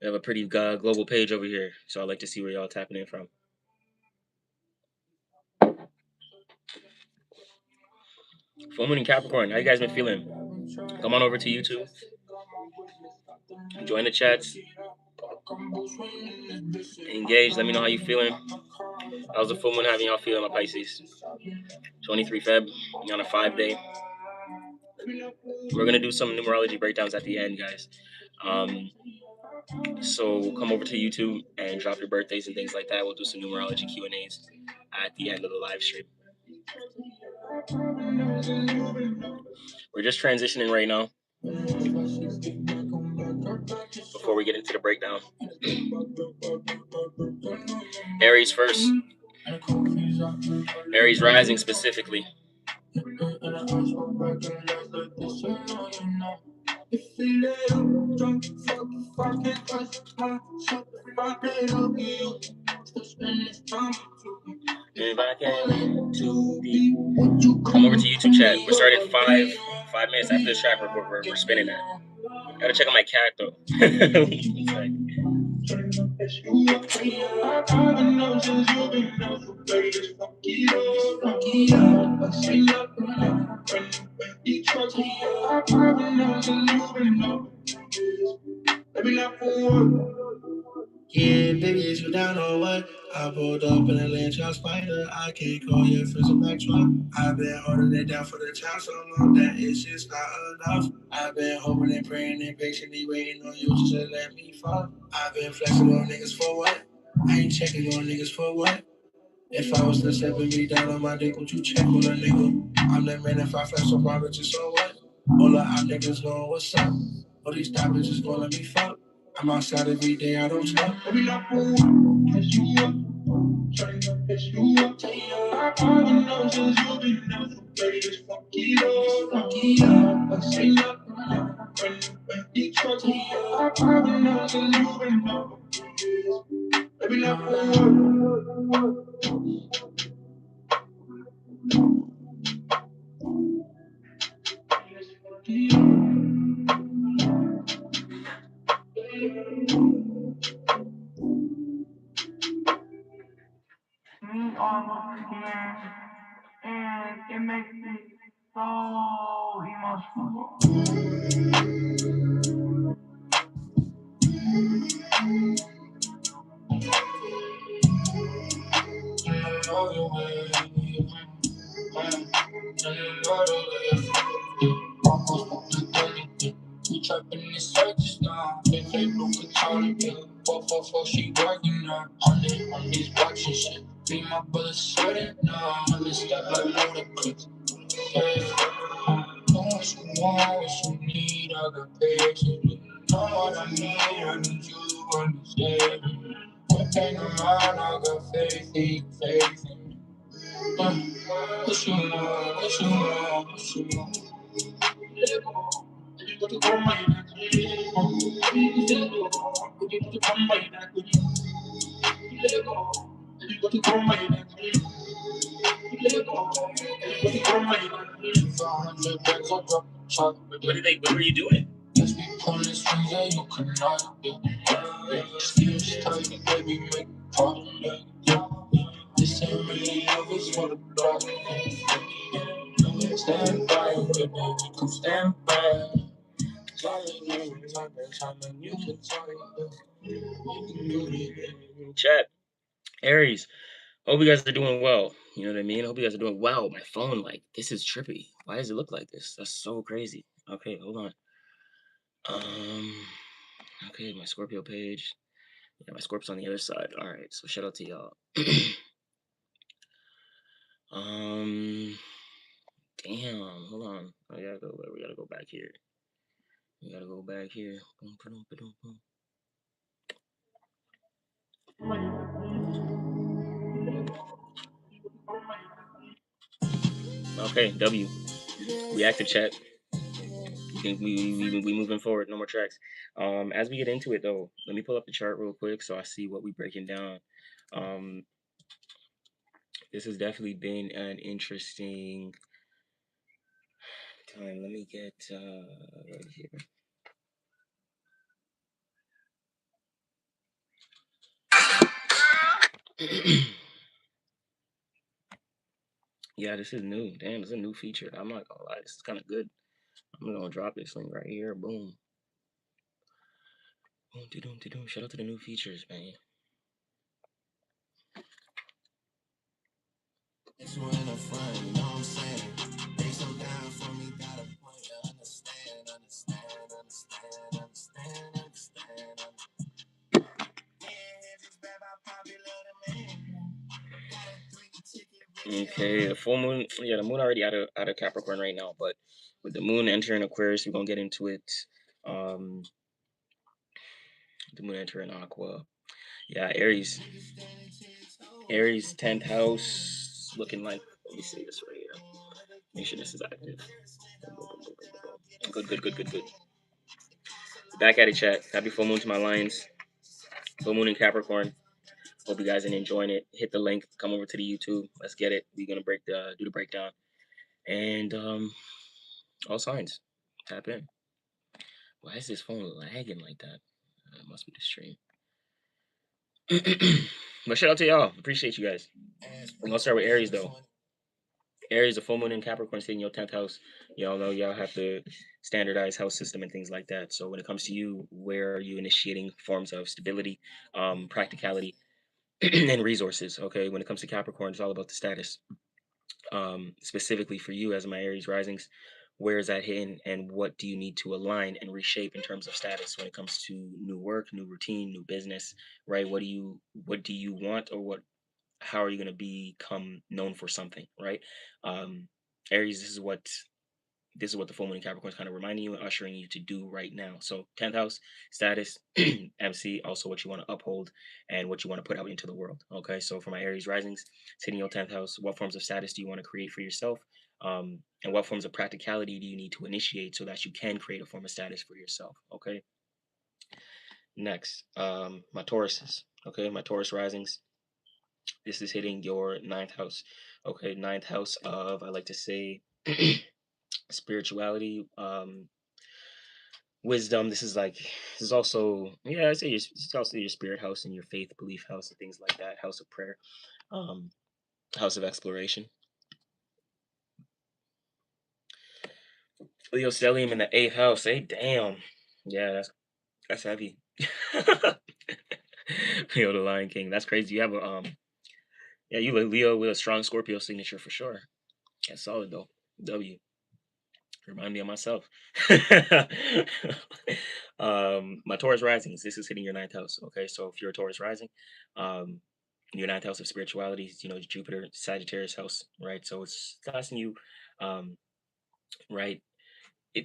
We have a pretty global page over here, so I'd like to see where y'all tapping in from. Full moon in Capricorn. How you guys been feeling? Come on over to YouTube. Join the chats. Engage. Let me know how you feeling. How's the full moon having y'all feeling, my Pisces? 23 Feb on a 5-day. We're gonna do some numerology breakdowns at the end, guys. So come over to YouTube and drop your birthdays and things like that. We'll do some numerology Q&As at the end of the live stream. We're just transitioning right now before we get into the breakdown. Aries first. Aries rising specifically. Come over to YouTube chat. We're starting 5 minutes after this track. We're spinning that. Gotta check on my cat though. Yeah, baby, is you down or what? I pulled up in a land child spider. I can't call your friends a back truck. I've been holding it down for the child so long that it's just not enough. I've been hoping and praying and patiently waiting on you just to let me fall. I've been flexing on niggas for what? I ain't checking on niggas for what? If I was to step me down on my dick, would you check on a nigga? I'm that man if I flex on my bitches, so what? All of our niggas know what's up. All these top bitches gon' let me fuck. I'm outside every day, I don't stop. Every night for one, piss you up. Trying to piss you up. I know since you've been down for play this fuck it up. Fuck it up. I say up. When you truck me up. I know since you've been down for play. Every night for one. And it makes me so emotional. We trapping in circles now. They look at Charlie, yeah. Fuck, she working now. 100 on these watch and shit. Be my brother certain now. I'm gonna step like ludicrous. What you need, I got patience. Know what I need you to understand me. What came around, I got faith in me. What you want, what you want, what you want. What were you doing? Just be pulling strings that you cannot do. Excuse tight, baby, make a problem. This ain't really love, it's for the block. Stand by, baby, come stand by. Chat. Aries. Hope you guys are doing well. You know what I mean? Hope you guys are doing well. My phone, like, this is trippy. Why does it look like this? That's so crazy. Okay, hold on. Okay, my Scorpio page. Yeah, my Scorpio's on the other side. All right, so shout out to y'all. Damn, hold on. We gotta go back here. We gotta go back here. Boom, boom, boom, boom. Okay, W. We active chat. We moving forward. No more tracks. As we get into it though, let me pull up the chart real quick so I see what we breaking down. This has definitely been an interesting time. Let me get right here. Yeah, this is new. Damn, it's a new feature. I'm not gonna lie, this is kind of good. I'm gonna drop this link right here. Boom. Boom, do-doom. Shout out to the new features, man. Okay, the full moon. Yeah, the moon already out of Capricorn right now, but with the moon entering Aquarius, we're gonna get into it. The moon entering Aqua. Yeah, Aries. Aries 10th house looking like. Let me see this right here. Make sure this is active. Good. Back at it, chat. Happy full moon to my lions. Full moon in Capricorn. Hope you guys are enjoying it. Hit the link. Come over to the YouTube. Let's get it. We're gonna do the breakdown. And all signs. Tap in. Why is this phone lagging like that? It must be the stream. But shout out to y'all. Appreciate you guys. We're gonna start with Aries though. Aries, a full moon in Capricorn sitting in your 10th house. Y'all know y'all have to standardize house system and things like that. So when it comes to you, where are you initiating forms of stability, practicality, and resources? Okay, when it comes to Capricorn, it's all about the status. Specifically for you as my Aries risings, where is that hidden and what do you need to align and reshape in terms of status when it comes to new work, new routine, new business, right? What do you want, or how are you going to become known for something, right? Aries, this is what the full moon in Capricorn is kind of reminding you and ushering you to do right now. So 10th house, status, MC, also what you want to uphold and what you want to put out into the world. Okay, so for my Aries risings, sitting in your 10th house, what forms of status do you want to create for yourself? And what forms of practicality do you need to initiate so that you can create a form of status for yourself? Okay. Next, my Tauruses. Okay, my Taurus risings. This is hitting your 9th house. Okay, 9th house of, I like to say, spirituality, wisdom. This is also, yeah, I say it's also your spirit house and your faith belief house and things like that. House of prayer, house of exploration. Leo stellium in the 8th house. Hey, damn. Yeah, that's heavy. Leo the Lion King. That's crazy. You have a yeah, you Leo with a strong Scorpio signature for sure. That's solid though. W. Remind me of myself. My Taurus risings, this is hitting your ninth house. Okay, so if you're a Taurus rising, um, your ninth house of spirituality is, you know, Jupiter, Sagittarius house, right? So it's asking you, um, right?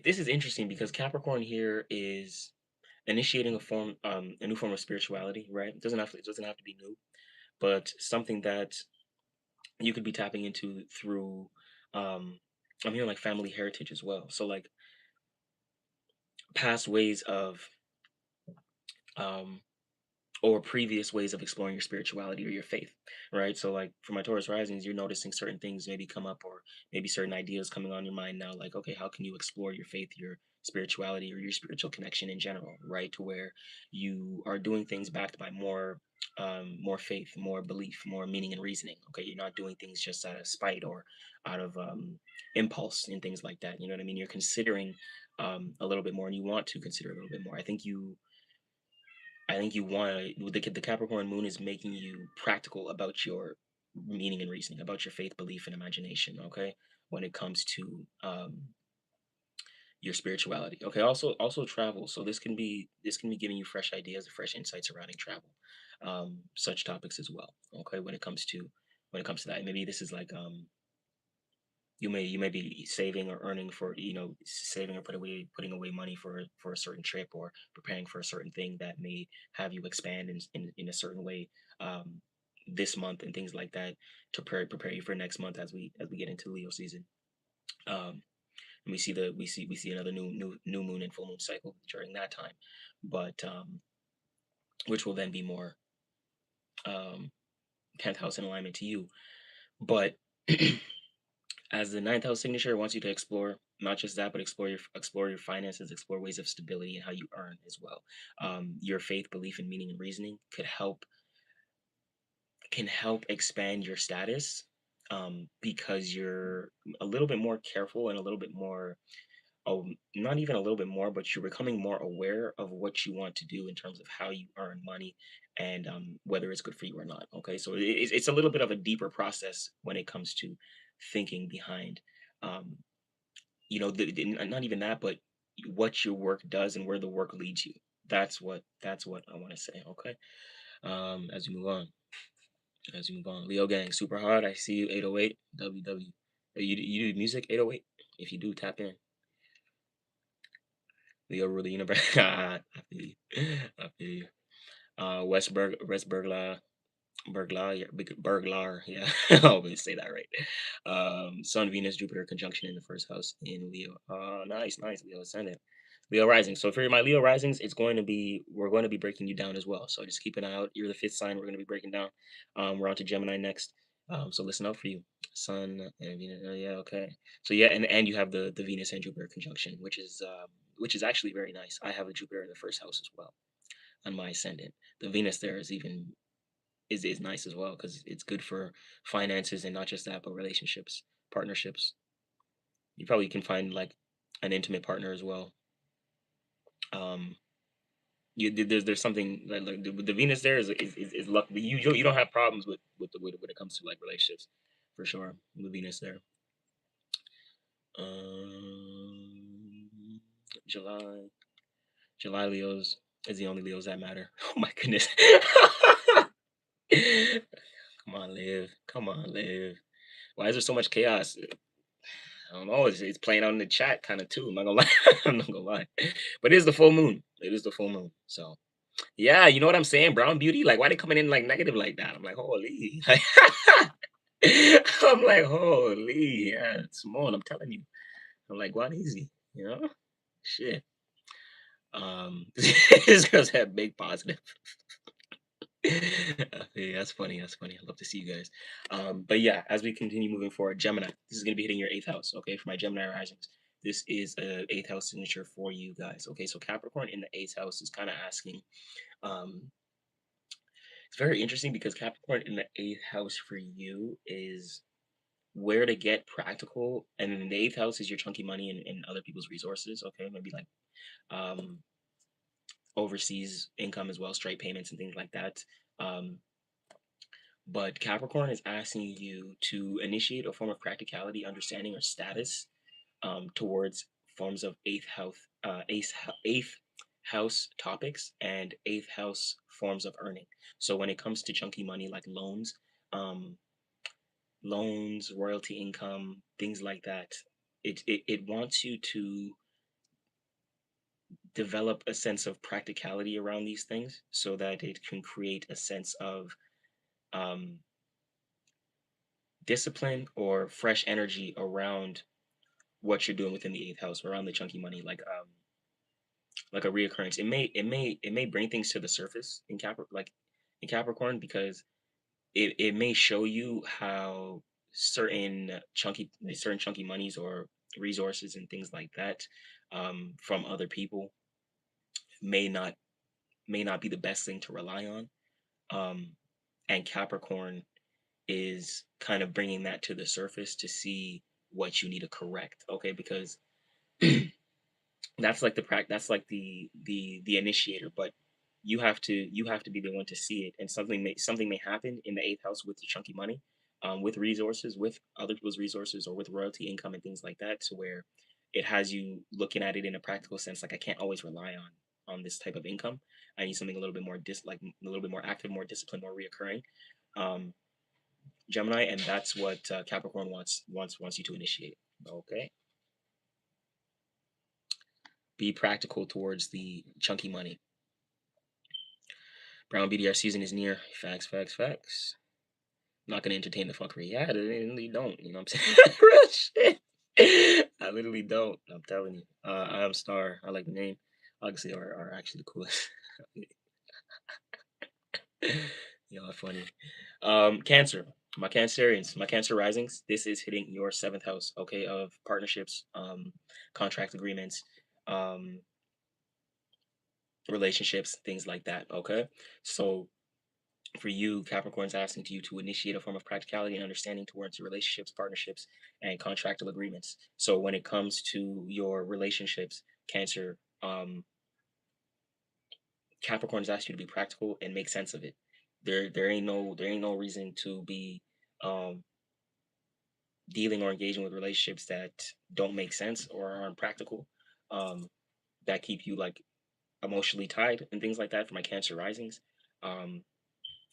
This is interesting because Capricorn here is initiating a new form of spirituality, right? It doesn't have to be new, but something that you could be tapping into through, um, I'm hearing like family heritage as well. So like past ways of, um, or previous ways of exploring your spirituality or your faith, right? So, like for my Taurus risings, you're noticing certain things maybe come up, or maybe certain ideas coming on your mind now. Like, okay, how can you explore your faith, your spirituality, or your spiritual connection in general, right? To where you are doing things backed by more faith, more belief, more meaning and reasoning. Okay, you're not doing things just out of spite or out of impulse and things like that. You know what I mean? You're considering a little bit more, and you want to consider a little bit more. I think you want to, the Capricorn moon is making you practical about your meaning and reasoning, about your faith, belief, and imagination. Okay, when it comes to your spirituality. Okay, also travel. So this can be giving you fresh ideas, fresh insights surrounding travel, such topics as well. Okay, when it comes to that, maybe this is like you may be saving or earning for, saving or putting away money for a certain trip, or preparing for a certain thing that may have you expand in a certain way, um this month, and things like that, to prepare you for next month as we get into Leo season. And we see another new moon and full moon cycle during that time, but which will then be more, um 10th house in alignment to you. But as the ninth house signature, it wants you to explore not just that, but explore your finances, explore ways of stability and how you earn as well. Your faith, belief, and meaning and reasoning can help expand your status, because you're a little bit more careful and a little bit more, not even a little bit more, but you're becoming more aware of what you want to do in terms of how you earn money, and whether it's good for you or not. Okay, so it's a little bit of a deeper process when it comes to thinking behind, um, not even that, but what your work does and where the work leads you. That's what I want to say. Okay. As we move on, Leo gang, super hard. I see you. 808 WW. You do music 808? If you do, tap in. Leo rule the universe. I feel you. I feel you. West Bergla. Burglar, yeah, burglar, yeah. I always say that right. Sun, Venus, Jupiter conjunction in the first house in Leo. Nice, nice. Leo ascendant, Leo rising. So for my Leo risings, we're going to be breaking you down as well. So just keep an eye out. You're the fifth sign. We're going to be breaking down. We're on to Gemini next. So listen up for you, Sun and Venus. Yeah, okay. So yeah, and you have the Venus and Jupiter conjunction, which is actually very nice. I have a Jupiter in the first house as well on my ascendant. The Venus there is nice as well, because it's good for finances, and not just that, but relationships, partnerships. You probably can find like an intimate partner as well. Um, there's something like the Venus there is luck. You don't have problems when it comes to like relationships, for sure. The Venus there. Um, July July Leos is the only Leos that matter. Oh my goodness. Come on, live. Come on, live. Why is there so much chaos? I don't know. It's playing out in the chat kind of too. I'm not gonna lie. I'm not gonna lie. But it is the full moon. It is the full moon. So yeah, you know what I'm saying? Brown beauty. Like, why they coming in like negative like that? I'm like, holy. I'm like, holy. Yeah, Simone. I'm telling you. I'm like, what easy. You know? Shit. This girl's had big positive. Yeah, that's funny. That's funny. I love to see you guys. But yeah, as we continue moving forward, Gemini, this is gonna be hitting your eighth house. Okay, for my Gemini risings, this is a eighth house signature for you guys. Okay, so Capricorn in the eighth house is kind of asking. Um, it's very interesting because Capricorn in the eighth house for you is where to get practical, and then the eighth house is your chunky money and other people's resources. Okay, maybe like um overseas income as well, straight payments and things like that. Um, But Capricorn is asking you to initiate a form of practicality, understanding, or status, towards forms of eighth house topics and eighth house forms of earning. So when it comes to chunky money like um, loans, royalty income, things like that, it wants you to develop a sense of practicality around these things so that it can create a sense of um, discipline or fresh energy around what you're doing within the eighth house, around the chunky money, like a reoccurrence. It may bring things to the surface in Capricorn, because it may show you how certain chunky monies or resources and things like that, from other people, may not may not be the best thing to rely on. Um, and Capricorn is kind of bringing that to the surface to see what you need to correct. Okay, because that's like the initiator, but you have to be the one to see it, and something may happen in the eighth house with the chunky money, with resources, with other people's resources, or with royalty income and things like that, to where it has you looking at it in a practical sense, like I can't always rely on this type of income. I need something a little bit more like a little bit more active, more disciplined, more reoccurring, um Gemini, and that's what Capricorn wants you to initiate. Okay, be practical towards the chunky money. Brown BDR season is near. Facts, facts, facts. I'm not gonna entertain the fuckery. Yeah, I literally don't. You know what I'm saying? Real shit. I literally don't. I'm telling you. I am Star. I like the name. Obviously, are actually the coolest. Y'all are funny. Cancer. My Cancerians, my Cancer risings. This is hitting your seventh house. Okay, of partnerships, contract agreements, um, relationships, things like that. Okay, so for you, Capricorn's asking to you to initiate a form of practicality and understanding towards your relationships, partnerships, and contractual agreements. So when it comes to your relationships, Cancer, Capricorn's asked you to be practical and make sense of it. There ain't no reason to be um, dealing or engaging with relationships that don't make sense or aren't practical, um, that keep you like emotionally tied and things like that. For my Cancer risings, um,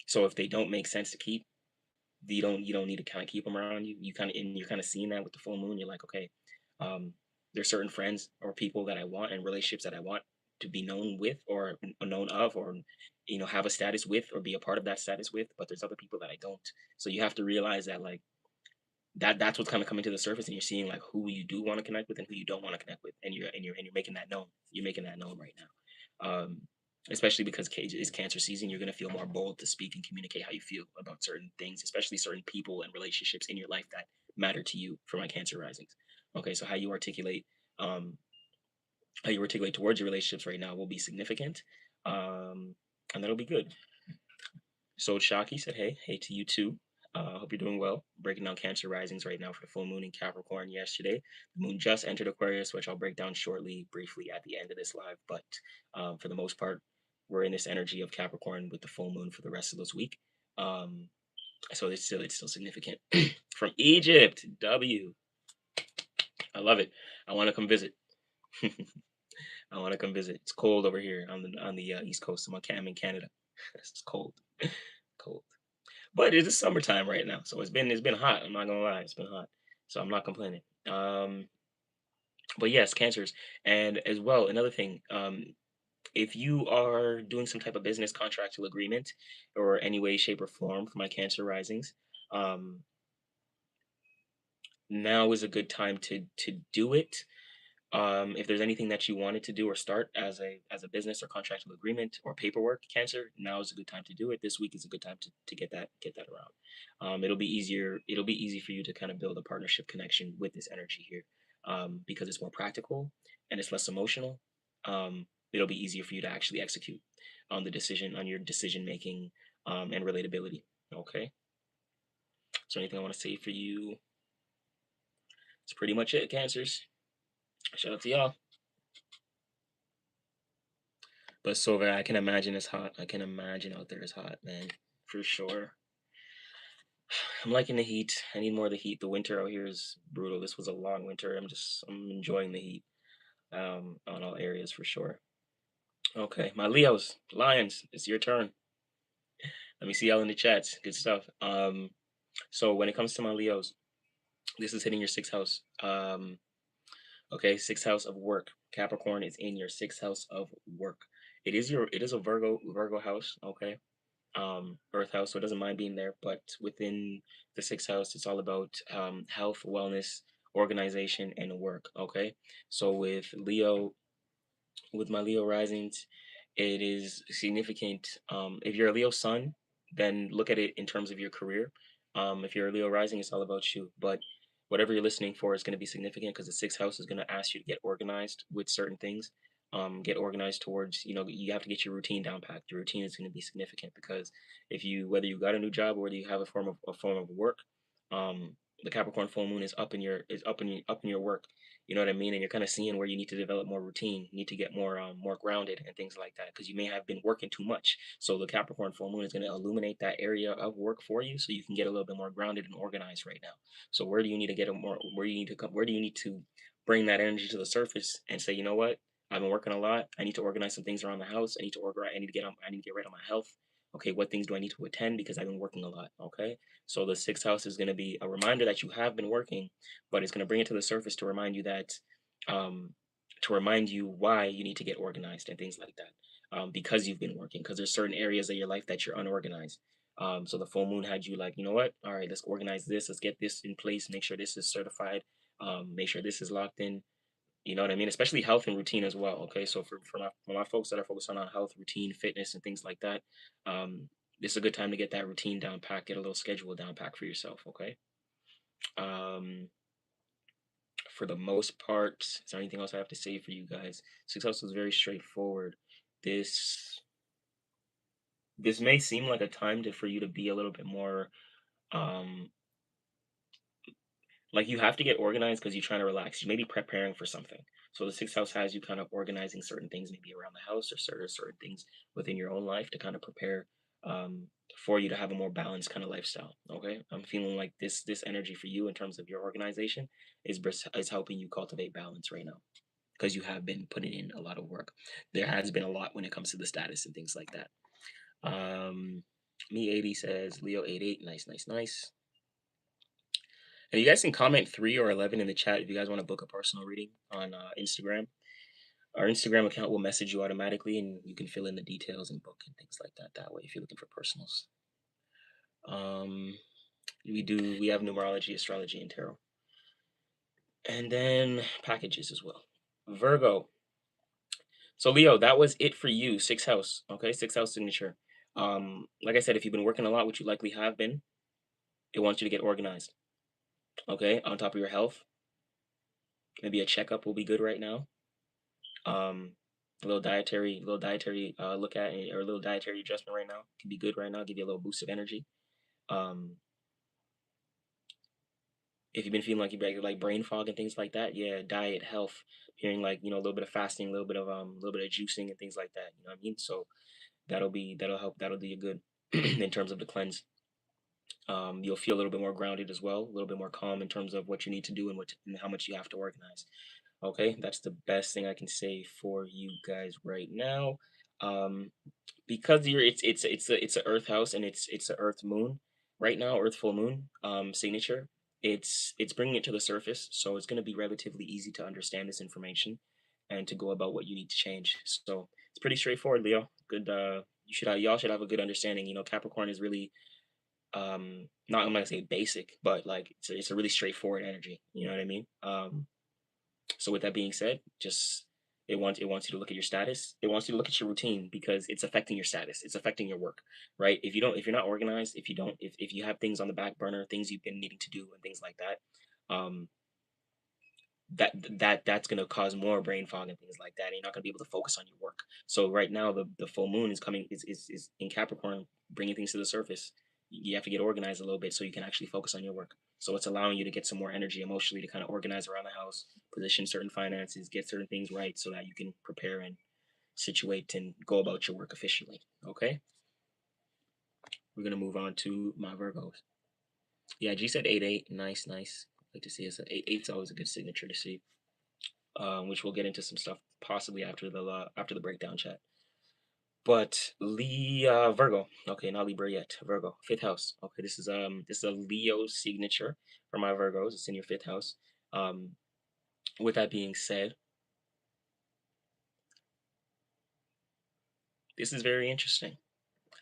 so if they don't make sense to keep, you don't need to kind of keep them around you. You're kind of seeing that with the full moon. You're like, okay, um, there's certain friends or people that I want and relationships that I want to be known with, or known of, or have a status with, or be a part of that status with. But there's other people that I don't. So you have to realize that, like, that's what's kind of coming to the surface, and you're seeing like who you do want to connect with and who you don't want to connect with, and you're making that known. You're making that known right now. Especially because Cage is Cancer season, you're gonna feel more bold to speak and communicate how you feel about certain things, especially certain people and relationships in your life that matter to you. For my Cancer risings, okay, so um, how you articulate towards your relationships right now will be significant, and that'll be good. So Shaki said, hey to you too. Hope you're doing well. Breaking down Cancer risings right now for the full moon in Capricorn yesterday. The moon just entered Aquarius, which I'll break down shortly, briefly at the end of this live. But for the most part, we're in this energy of Capricorn with the full moon for the rest of this week. So it's still significant. From Egypt, W. I love it. I want to come visit. I want to come visit. It's cold over here on the East Coast. I'm in Canada. It's cold, cold. But it is summertime right now, so it's been hot. I'm not gonna lie, it's been hot, so I'm not complaining. Um, but yes, cancers, and as well another thing. If you are doing some type of business contractual agreement, or any way, shape, or form for my Cancer risings, um, now is a good time to do it. If there's anything that you wanted to do or start as a business or contractual agreement or paperwork, Cancer, now is a good time to do it. This week is a good time to get that around. It'll be easier. It'll be easy for you to kind of build a partnership connection with this energy here, because it's more practical and it's less emotional. It'll be easier for you to actually execute on your decision making, and relatability. Okay. So anything I want to say for you? It's pretty much it, Cancers. Shout out to y'all. But Silver, I can imagine it's hot. I can imagine out there it's hot, man. For sure. I'm liking the heat. I need more of the heat. The winter out here is brutal. This was a long winter. I'm enjoying the heat, on all areas for sure. Okay, my Leos, Lions, it's your turn. Let me see y'all in the chats. Good stuff. So when it comes to my Leos, this is hitting your sixth house. Okay, sixth house of work. Capricorn is in your sixth house of work. It is a Virgo house. Okay, Earth house, so it doesn't mind being there. But within the sixth house, it's all about health, wellness, organization, and work. Okay, so with my Leo risings, it is significant. If you're a Leo sun, then look at it in terms of your career. If you're a Leo rising, it's all about you. But whatever you're listening for is going to be significant because the sixth house is going to ask you to get organized with certain things. Get organized towards, you have to get your routine down packed. Your routine is going to be significant because whether you got a new job or whether you have a form of work, the Capricorn full moon is up in your work. You know what I mean? And you're kind of seeing where you need to develop more routine, you need to get more grounded and things like that because you may have been working too much. So the Capricorn full moon is going to illuminate that area of work for you, so you can get a little bit more grounded and organized right now. So where do you need to get a more? Where do you need to come? Where do you need to bring that energy to the surface and say, you know what? I've been working a lot. I need to organize some things around the house. I need to organize. I need to get rid of my health. Okay, what things do I need to attend because I've been working a lot? Okay, so the sixth house is going to be a reminder that you have been working, but it's going to bring it to the surface to remind you that to remind you why you need to get organized and things like that. Because you've been working, because there's certain areas of your life that you're unorganized. So the full moon had you like, you know what? All right, let's organize this. Let's get this in place. Make sure this is certified. Make sure this is locked in. You know what I mean? Especially health and routine as well. Okay, so for my folks that are focused on health, routine, fitness, and things like that, this is a good time to get that routine down pack, get a little schedule down pack for yourself. Okay. Um, for the most part, is there anything else I have to say for you guys? Six house is very straightforward. This this may seem like a time for you to be a little bit more um like you have to get organized because you're trying to relax. You may be preparing for something. So the sixth house has you kind of organizing certain things, maybe around the house or certain things within your own life to kind of prepare um, for you to have a more balanced kind of lifestyle. Okay, I'm feeling like this energy for you in terms of your organization is helping you cultivate balance right now because you have been putting in a lot of work. There has been a lot when it comes to the status and things like that. Um, Me 80 says Leo 88, nice, nice, nice. And you guys can comment 3 or 11 in the chat if you guys want to book a personal reading on Instagram. Our Instagram account will message you automatically, and you can fill in the details and book and things like that. That way, if you're looking for personals, um, we have numerology, astrology, and tarot, and then packages as well. Virgo. So Leo, that was it for you. Sixth house. Okay, sixth house signature. Like I said, if you've been working a lot, which you likely have been, it wants you to get organized. Okay, on top of your health, maybe a checkup will be good right now. A little dietary look at or a little dietary adjustment right now can be good right now. Give you a little boost of energy. Um, if you've been feeling like you're like brain fog and things like that, yeah, diet, health, hearing like a little bit of fasting, a little bit of juicing and things like that. You know what I mean? So that'll help. That'll do you good in terms of the cleanse. You'll feel a little bit more grounded as well, a little bit more calm in terms of what you need to do and how much you have to organize. Okay, that's the best thing I can say for you guys right now. Um, because it's a Earth house and it's a Earth moon right now, Earth full moon signature. It's bringing it to the surface, so it's going to be relatively easy to understand this information and to go about what you need to change. So it's pretty straightforward, Leo. Good. Y'all should have a good understanding. Capricorn is really not I'm not gonna say basic, but like it's a really straightforward energy. You know what I mean? So with that being said, just it wants you to look at your status. It wants you to look at your routine because it's affecting your status. It's affecting your work, right? If you're not organized, if you have things on the back burner, things you've been needing to do and things like that, that's gonna cause more brain fog and things like that. And you're not gonna be able to focus on your work. So right now the full moon is coming is in Capricorn, bringing things to the surface. You have to get organized a little bit so you can actually focus on your work. So it's allowing you to get some more energy emotionally to kind of organize around the house, position certain finances, get certain things right so that you can prepare and situate and go about your work efficiently. Okay, we're gonna move on to my Virgos. Yeah, G said 8-8. Nice, nice. Like to see us at 8. 8's always a good signature to see. Which we'll get into some stuff possibly after the breakdown chat. But Virgo. Okay, not Libra yet. Virgo, fifth house. Okay, this is a Leo signature for my Virgos. It's in your fifth house. Um, with that being said, this is very interesting.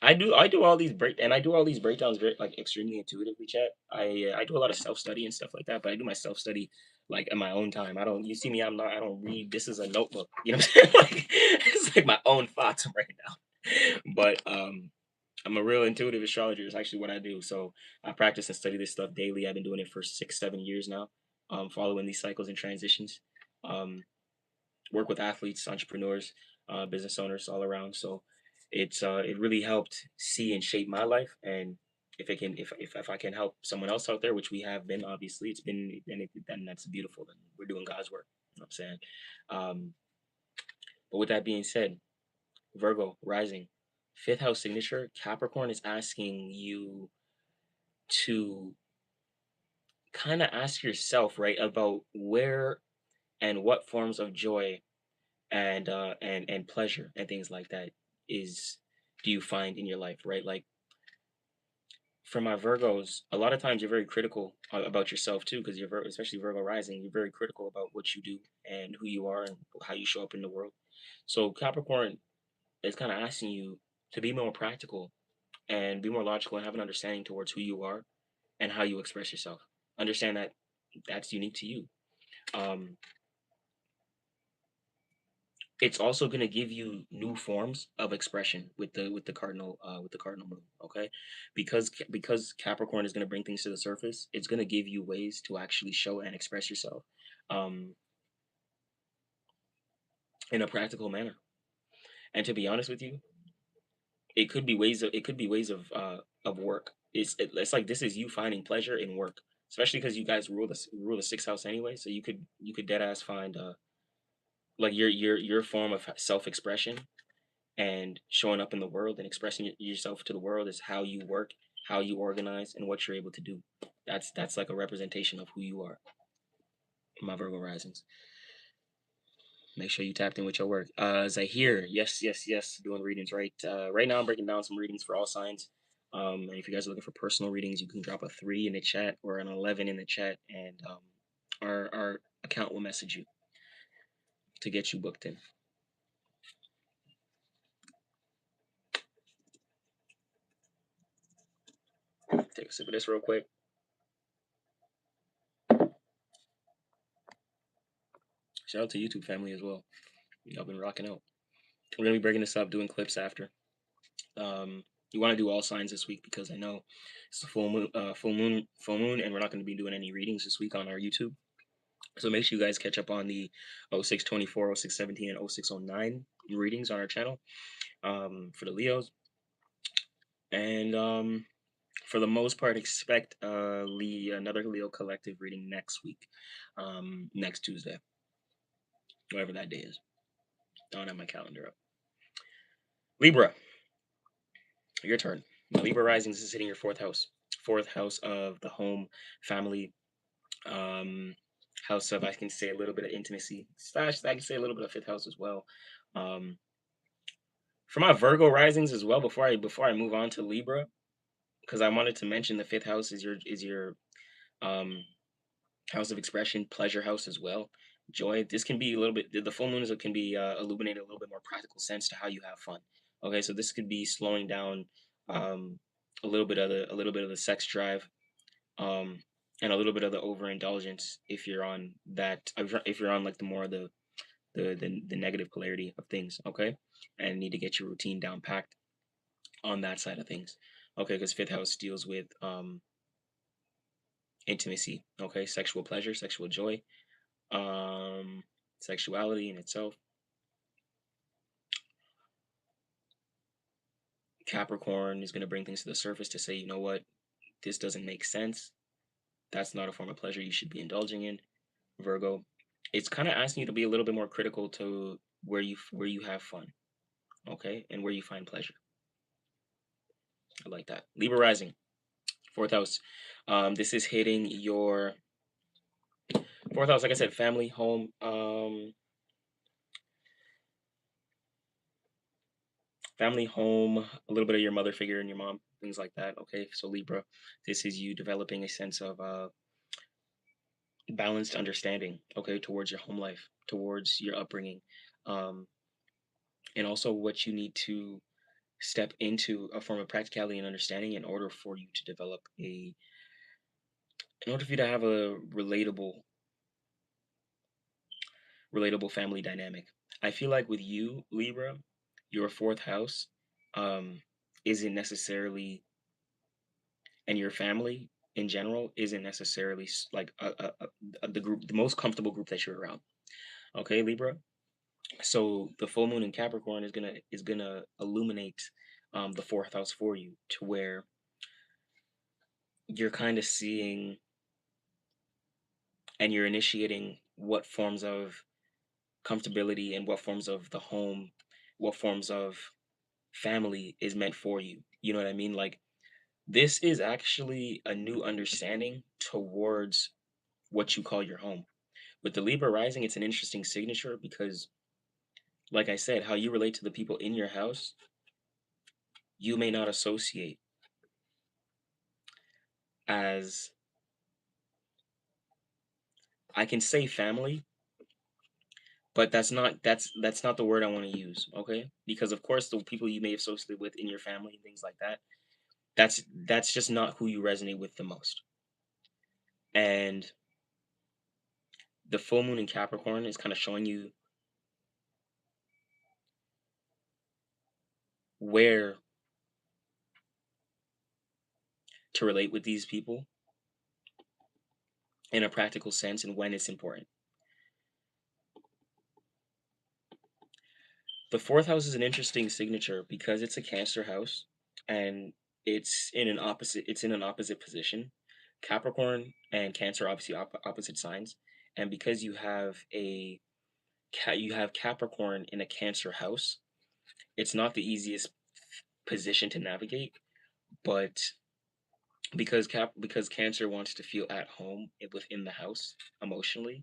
I do all these breakdowns very like extremely intuitively, chat. I do a lot of self study and stuff like that, but I do my self study like in my own time. I don't you see me, I don't read. This is a notebook. You know what I'm saying? Like it's like my own thoughts right now. But I'm a real intuitive astrologer. It's actually what I do. So I practice and study this stuff daily. I've been doing it for 6, 7 years now, following these cycles and transitions. Um, work with athletes, entrepreneurs, business owners all around. So it really helped see and shape my life. And if I can help someone else out there, which we have been, obviously, it's been then that's beautiful. Then we're doing God's work. You know what I'm saying? Um, but with that being said, Virgo rising, fifth house signature, Capricorn is asking you to kind of ask yourself, right, about where and what forms of joy and pleasure and things like that is do you find in your life, right? Like for my Virgos, a lot of times you're very critical about yourself too, because especially Virgo rising, you're very critical about what you do and who you are and how you show up in the world. So Capricorn is kind of asking you to be more practical and be more logical and have an understanding towards who you are and how you express yourself. Understand that that's unique to you. Um, it's also going to give you new forms of expression with the cardinal moon. Okay, because Capricorn is going to bring things to the surface. It's going to give you ways to actually show and express yourself um, in a practical manner. And to be honest with you, it could be ways of work. It's like this is you finding pleasure in work, especially because you guys rule the sixth house anyway. So you could dead ass find like your form of self expression and showing up in the world and expressing yourself to the world is how you work, how you organize, and what you're able to do. That's like a representation of who you are. My Virgo risings. Make sure you tapped in with your work. Zahir, yes, yes, yes, doing readings right. Right now, I'm breaking down some readings for all signs. And if you guys are looking for personal readings, you can drop a 3 in the chat or an 11 in the chat, and our account will message you to get you booked in. Take a sip of this real quick. Shout out to YouTube family as well. Y'all been rocking out. We're gonna be breaking this up, doing clips after. You want to do all signs this week because I know it's the full moon, and we're not going to be doing any readings this week on our YouTube. So make sure you guys catch up on the 0624, 0617, and 0609 readings on our channel for the Leos. And for the most part, expect another Leo collective reading next week, next Tuesday, whatever that day is. I don't have my calendar up. Libra, your turn. Libra risings is hitting your fourth house of the home, family, um, house of I can say a little bit of intimacy. Slash, I can say a little bit of fifth house as well. Um, for my Virgo risings as well. Before I move on to Libra, because I wanted to mention the fifth house is your um house of expression, pleasure house as well. Joy. This can be a little bit. The full moon can be illuminated a little bit more practical sense to how you have fun. Okay, so this could be slowing down a little bit of the sex drive, um, and a little bit of the overindulgence if you're on that. If you're on like the more the negative polarity of things. Okay, and need to get your routine down packed on that side of things. Okay, because fifth house deals with intimacy. Okay, sexual pleasure, sexual joy, um, sexuality in itself. Capricorn is going to bring things to the surface to say, you know what, this doesn't make sense. That's not a form of pleasure you should be indulging in. Virgo, it's kind of asking you to be a little bit more critical to where you have fun, okay, and where you find pleasure. I like that. Libra rising, fourth house. This is hitting your fourth house. Like I said, family, home. family, home, a little bit of your mother figure and your mom, things like that. Okay, so Libra, this is you developing a sense of balanced understanding, okay, towards your home life, towards your upbringing, um, and also what you need to step into a form of practicality and understanding in order for you to develop in order for you to have a relatable family dynamic. I feel like with you, Libra, your fourth house isn't necessarily, and your family in general isn't necessarily like the group, the most comfortable group that you're around. Okay, Libra. So the full moon in Capricorn is gonna illuminate the fourth house for you, to where you're kind of seeing and you're initiating what forms of comfortability and what forms of the home, what forms of family is meant for you. You know what I mean? Like, this is actually a new understanding towards what you call your home. With the Libra rising, it's an interesting signature because, like I said, how you relate to the people in your house, you may not associate as, I can say family, but that's not the word I want to use, okay? Because of course the people you may associate with in your family and things like that, that's just not who you resonate with the most. And the full moon in Capricorn is kind of showing you where to relate with these people in a practical sense and when it's important. The fourth house is an interesting signature because it's a Cancer house and it's in an opposite position. Capricorn and Cancer are obviously opposite signs, and because you have Capricorn in a Cancer house, it's not the easiest position to navigate, but because Cancer wants to feel at home within the house emotionally,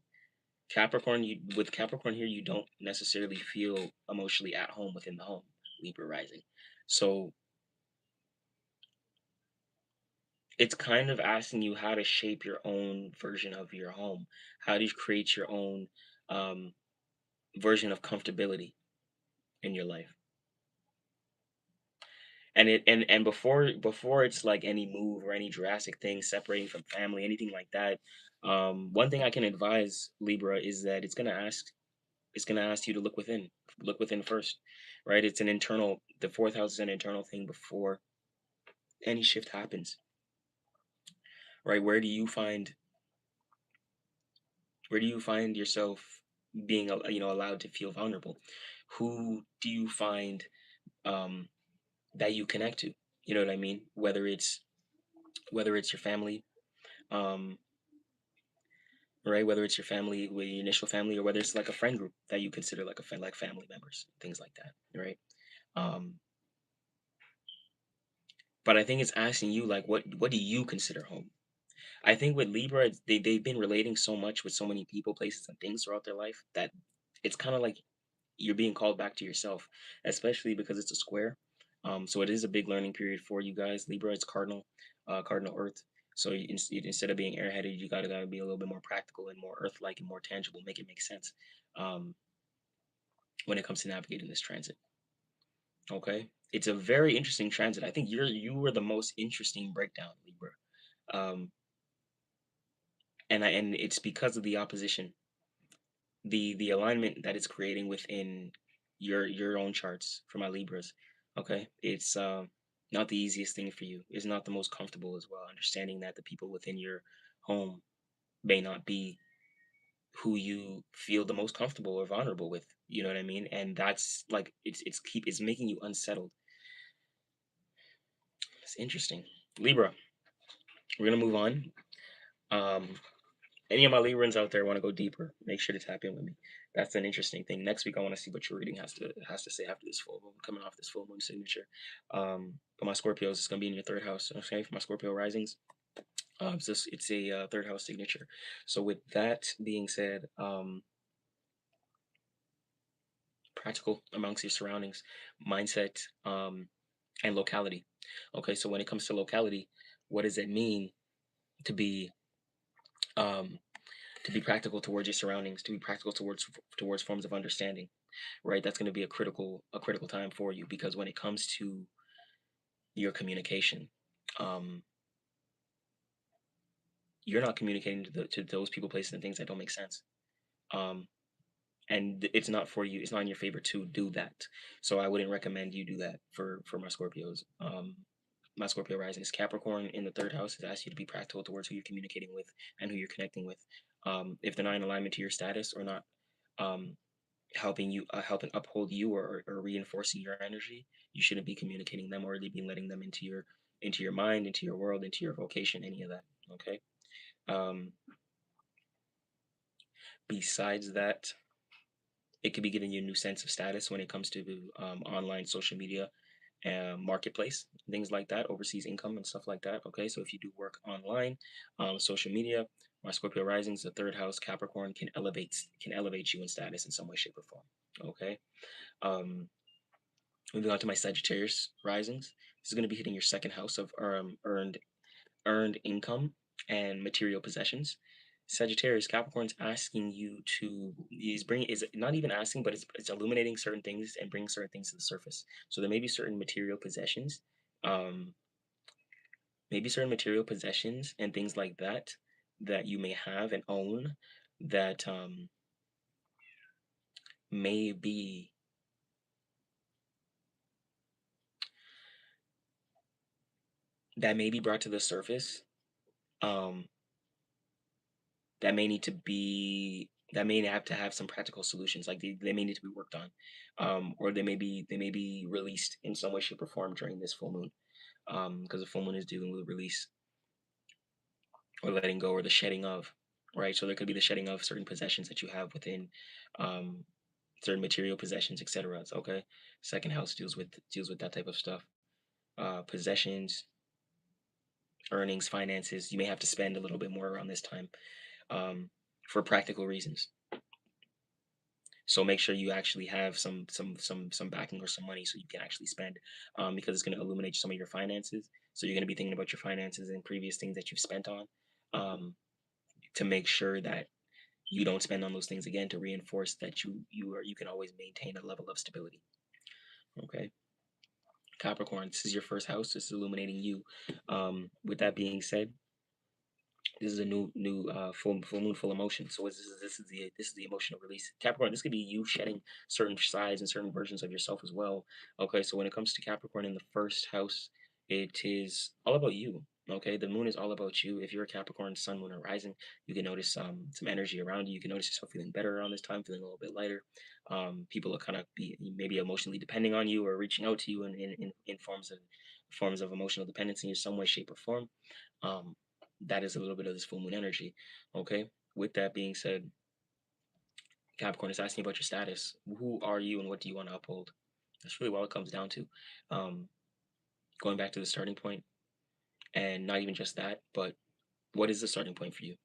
with Capricorn here, you don't necessarily feel emotionally at home within the home, Libra rising. So it's kind of asking you how to shape your own version of your home. How do you create your own um, version of comfortability in your life? And before it's like any move or any drastic thing, separating from family, anything like that. One thing I can advise Libra is that it's gonna ask you to look within first, right? It's an internal. The fourth house is an internal thing before any shift happens, right? Where do you find yourself being allowed to feel vulnerable? Who do you find um, that you connect to? You know what I mean? Whether it's your family, um, right? Whether it's your family, with your initial family, or whether it's like a friend group that you consider like a friend, like family members, things like that, right? Um, but I think it's asking you like, what do you consider home? I think with Libra, they've been relating so much with so many people, places, and things throughout their life that it's kind of like you're being called back to yourself, especially because it's a square. So it is a big learning period for you guys. Libra, it's cardinal Earth. So instead of being airheaded, you gotta be a little bit more practical and more Earth-like and more tangible. Make it make sense um, when it comes to navigating this transit. Okay, it's a very interesting transit. I think you were the most interesting breakdown, Libra, um, and it's because of the opposition, the alignment that it's creating within your own charts for my Libras. Okay, it's not the easiest thing for you. It's not the most comfortable as well. Understanding that the people within your home may not be who you feel the most comfortable or vulnerable with. You know what I mean? And that's like it's making you unsettled. It's interesting. Libra, we're gonna move on. Um, any of my Librans out there want to go deeper, make sure to tap in with me. That's an interesting thing. Next week, I want to see what your reading has to say after this full moon, coming off this full moon signature. But my Scorpios is going to be in your third house. Okay, for my Scorpio risings, it's a third house signature. So with that being said, practical amongst your surroundings, mindset, and locality. Okay, so when it comes to locality, what does it mean to be um, to be practical towards your surroundings, to be practical towards forms of understanding, right? That's going to be a critical time for you, because when it comes to your communication, um, you're not communicating to those people, places, and things that don't make sense. Um, and it's not for you. It's not in your favor to do that. So I wouldn't recommend you do that for my Scorpios. My Scorpio rising is Capricorn in the third house. It asks you to be practical towards who you're communicating with and who you're connecting with. If they're not in alignment to your status, or not um, helping uphold you, or reinforcing your energy, you shouldn't be communicating them, or really be letting them into your mind, into your world, into your vocation, any of that. Okay. Um, Besides that, it could be giving you a new sense of status when it comes to online social media, marketplace, things like that, overseas income and stuff like that. Okay, so if you do work online, social media, my Scorpio risings, the third house, Capricorn, can elevate you in status in some way, shape, or form. Okay. Um, Moving on to my Sagittarius risings, this is going to be hitting your second house of earned income and material possessions. Sagittarius, Capricorn's asking you to, is not even asking, but it's illuminating certain things and bringing certain things to the surface. So there may be certain material possessions, um, and things like that that you may have and own, that may be brought to the surface. Um, that may have to have some practical solutions, like they may need to be worked on, or they may be released in some way, shape, or form during this full moon, because the full moon is dealing with release, or letting go, or the shedding of, right? So there could be the shedding of certain possessions that you have within, um, certain material possessions, etc. Okay. Second house deals with that type of stuff. Possessions, earnings, finances. You may have to spend a little bit more around this time, um, for practical reasons. So make sure you actually have some backing, or some money, so you can actually spend, because it's going to illuminate some of your finances. So you're going to be thinking about your finances and previous things that you've spent on, um, to make sure that you don't spend on those things again, to reinforce that you can always maintain a level of stability. Okay. Capricorn, this is your first house. This is illuminating you. With that being said, this is a new full moon, full emotion. So this is the emotional release. Capricorn, this could be you shedding certain sides and certain versions of yourself as well. Okay, so when it comes to Capricorn in the first house, it is all about you. Okay, the moon is all about you. If you're a Capricorn, sun, moon, or rising, you can notice some energy around you. You can notice yourself feeling better around this time, feeling a little bit lighter. People are kind of be maybe emotionally depending on you, or reaching out to you in forms of emotional dependency in some way, shape, or form. Um, that is a little bit of this full moon energy. Okay. With that being said, Capricorn is asking about your status. Who are you, and what do you want to uphold? That's really what it comes down to. Um, Going back to the starting point, and not even just that, but what is the starting point for you?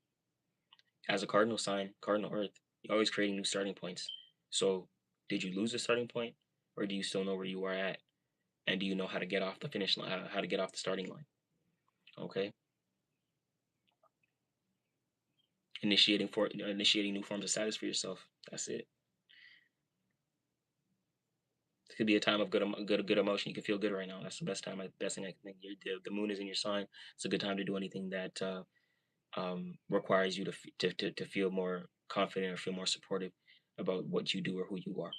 As a cardinal sign, cardinal earth, you're always creating new starting points. So, did you lose the starting point, or do you still know where you are at? And do you know how to get off the finish line, how to get off the starting line? Okay. Initiating new forms of status for yourself. That's it. It could be a time of good emotion. You can feel good right now. That's the best thing I can think. The moon is in your sign. It's a good time to do anything that requires you to feel more confident, or feel more supportive about what you do or who you are.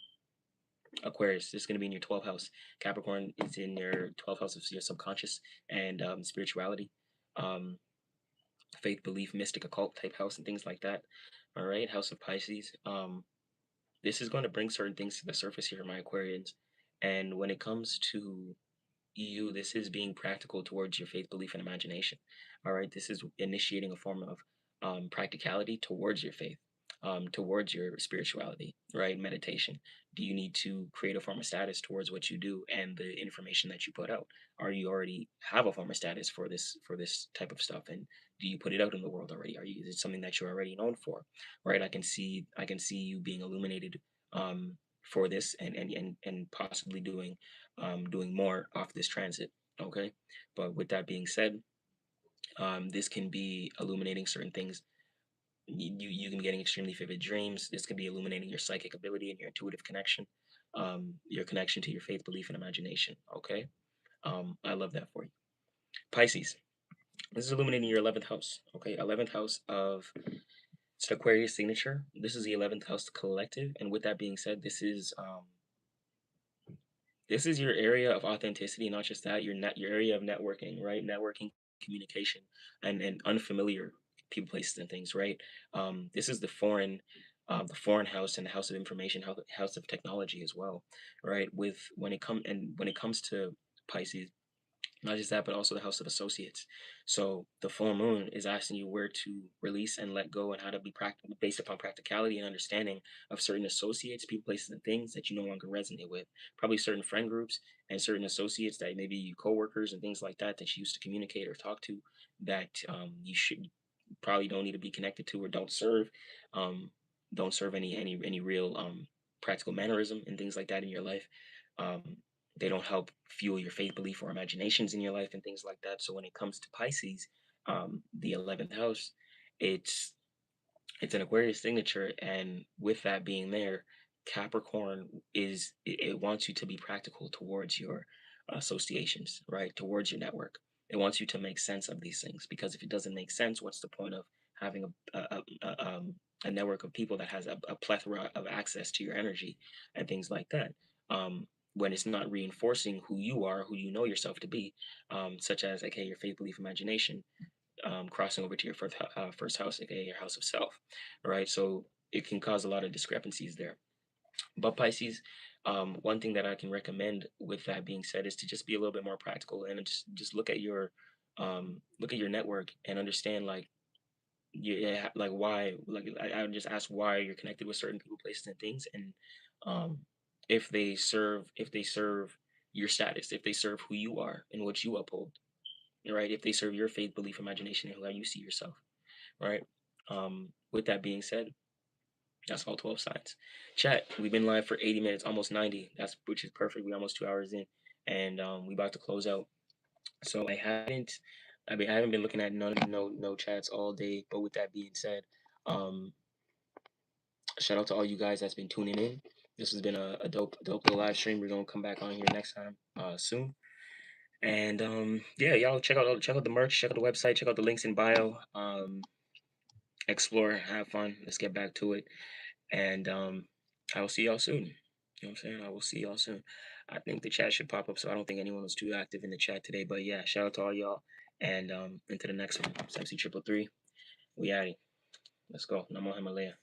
Aquarius, this is going to be in your 12th house. Capricorn is in your 12th house of your subconscious and spirituality, um, faith, belief, mystic, occult type house, and things like that. All right, House of Pisces. This is going to bring certain things to the surface here, my Aquarians. And when it comes to you, this is being practical towards your faith, belief, and imagination. All right, this is initiating a form of practicality towards your faith, towards your spirituality, right? Meditation. Do you need to create a form of status towards what you do and the information that you put out? Are you already have a form of status for this type of stuff, and do you put it out in the world already? Is it something that you're already known for, right? I can see you being illuminated. for this, and possibly doing more off this transit. Okay, but with that being said, this can be illuminating certain things. You can be getting extremely vivid dreams. This could be illuminating your psychic ability and your intuitive connection, your connection to your faith, belief, and imagination. Okay, I love that for you. Pisces. This is illuminating your 11th house. Okay, 11th house of it's the Aquarius signature. This is the 11th house collective, and with that being said, this is your area of authenticity. Not just that, your area of networking, right? Networking, communication, and unfamiliar people, places, and things, right? This is the foreign house, and the house of information, house of technology as well, right? With when it comes to Pisces, not just that, but also the house of associates. So the full moon is asking you where to release and let go, and how to be practical based upon practicality and understanding of certain associates, people, places, and things that you no longer resonate with. Probably certain friend groups and certain associates that maybe you coworkers and things like that that you used to communicate or talk to, that you should probably don't need to be connected to, or don't serve any real practical mannerism and things like that in your life. Um, they don't help fuel your faith, belief, or imaginations in your life and things like that. So when it comes to Pisces, the 11th house, it's it's an Aquarius signature, and with that being there, Capricorn it wants you to be practical towards your associations, right? Towards your network. It wants you to make sense of these things, because if it doesn't make sense, what's the point of having a network of people that has a plethora of access to your energy and things like that? When it's not reinforcing who you are, who you know yourself to be, such as, okay, your faith, belief, imagination, crossing over to your first house, aka your house of self, right? So it can cause a lot of discrepancies there. But Pisces, one thing that I can recommend with that being said is to just be a little bit more practical, and just look at your network and understand, like, yeah, like why, like I would just ask why you're connected with certain people, places, and things, and um, if they serve your status, if they serve who you are and what you uphold, right? If they serve your faith, belief, imagination, and how you see yourself, right? With that being said, that's all 12 signs. Chat, we've been live for 80 minutes, almost 90. That's which is perfect. We're almost 2 hours in, and we about to close out. So I haven't been looking at no chats all day. But with that being said, um, shout out to all you guys that's been tuning in. This has been a dope little live stream. We're gonna come back on here next time, soon. And yeah, y'all check out the merch, check out the website, check out the links in bio. Explore, have fun. Let's get back to it. And I will see y'all soon. You know what I'm saying? I will see y'all soon. I think the chat should pop up, so I don't think anyone was too active in the chat today. But yeah, shout out to all y'all. And into the next one. It's MC Triple Three. We at it. Let's go. Namo Himalaya.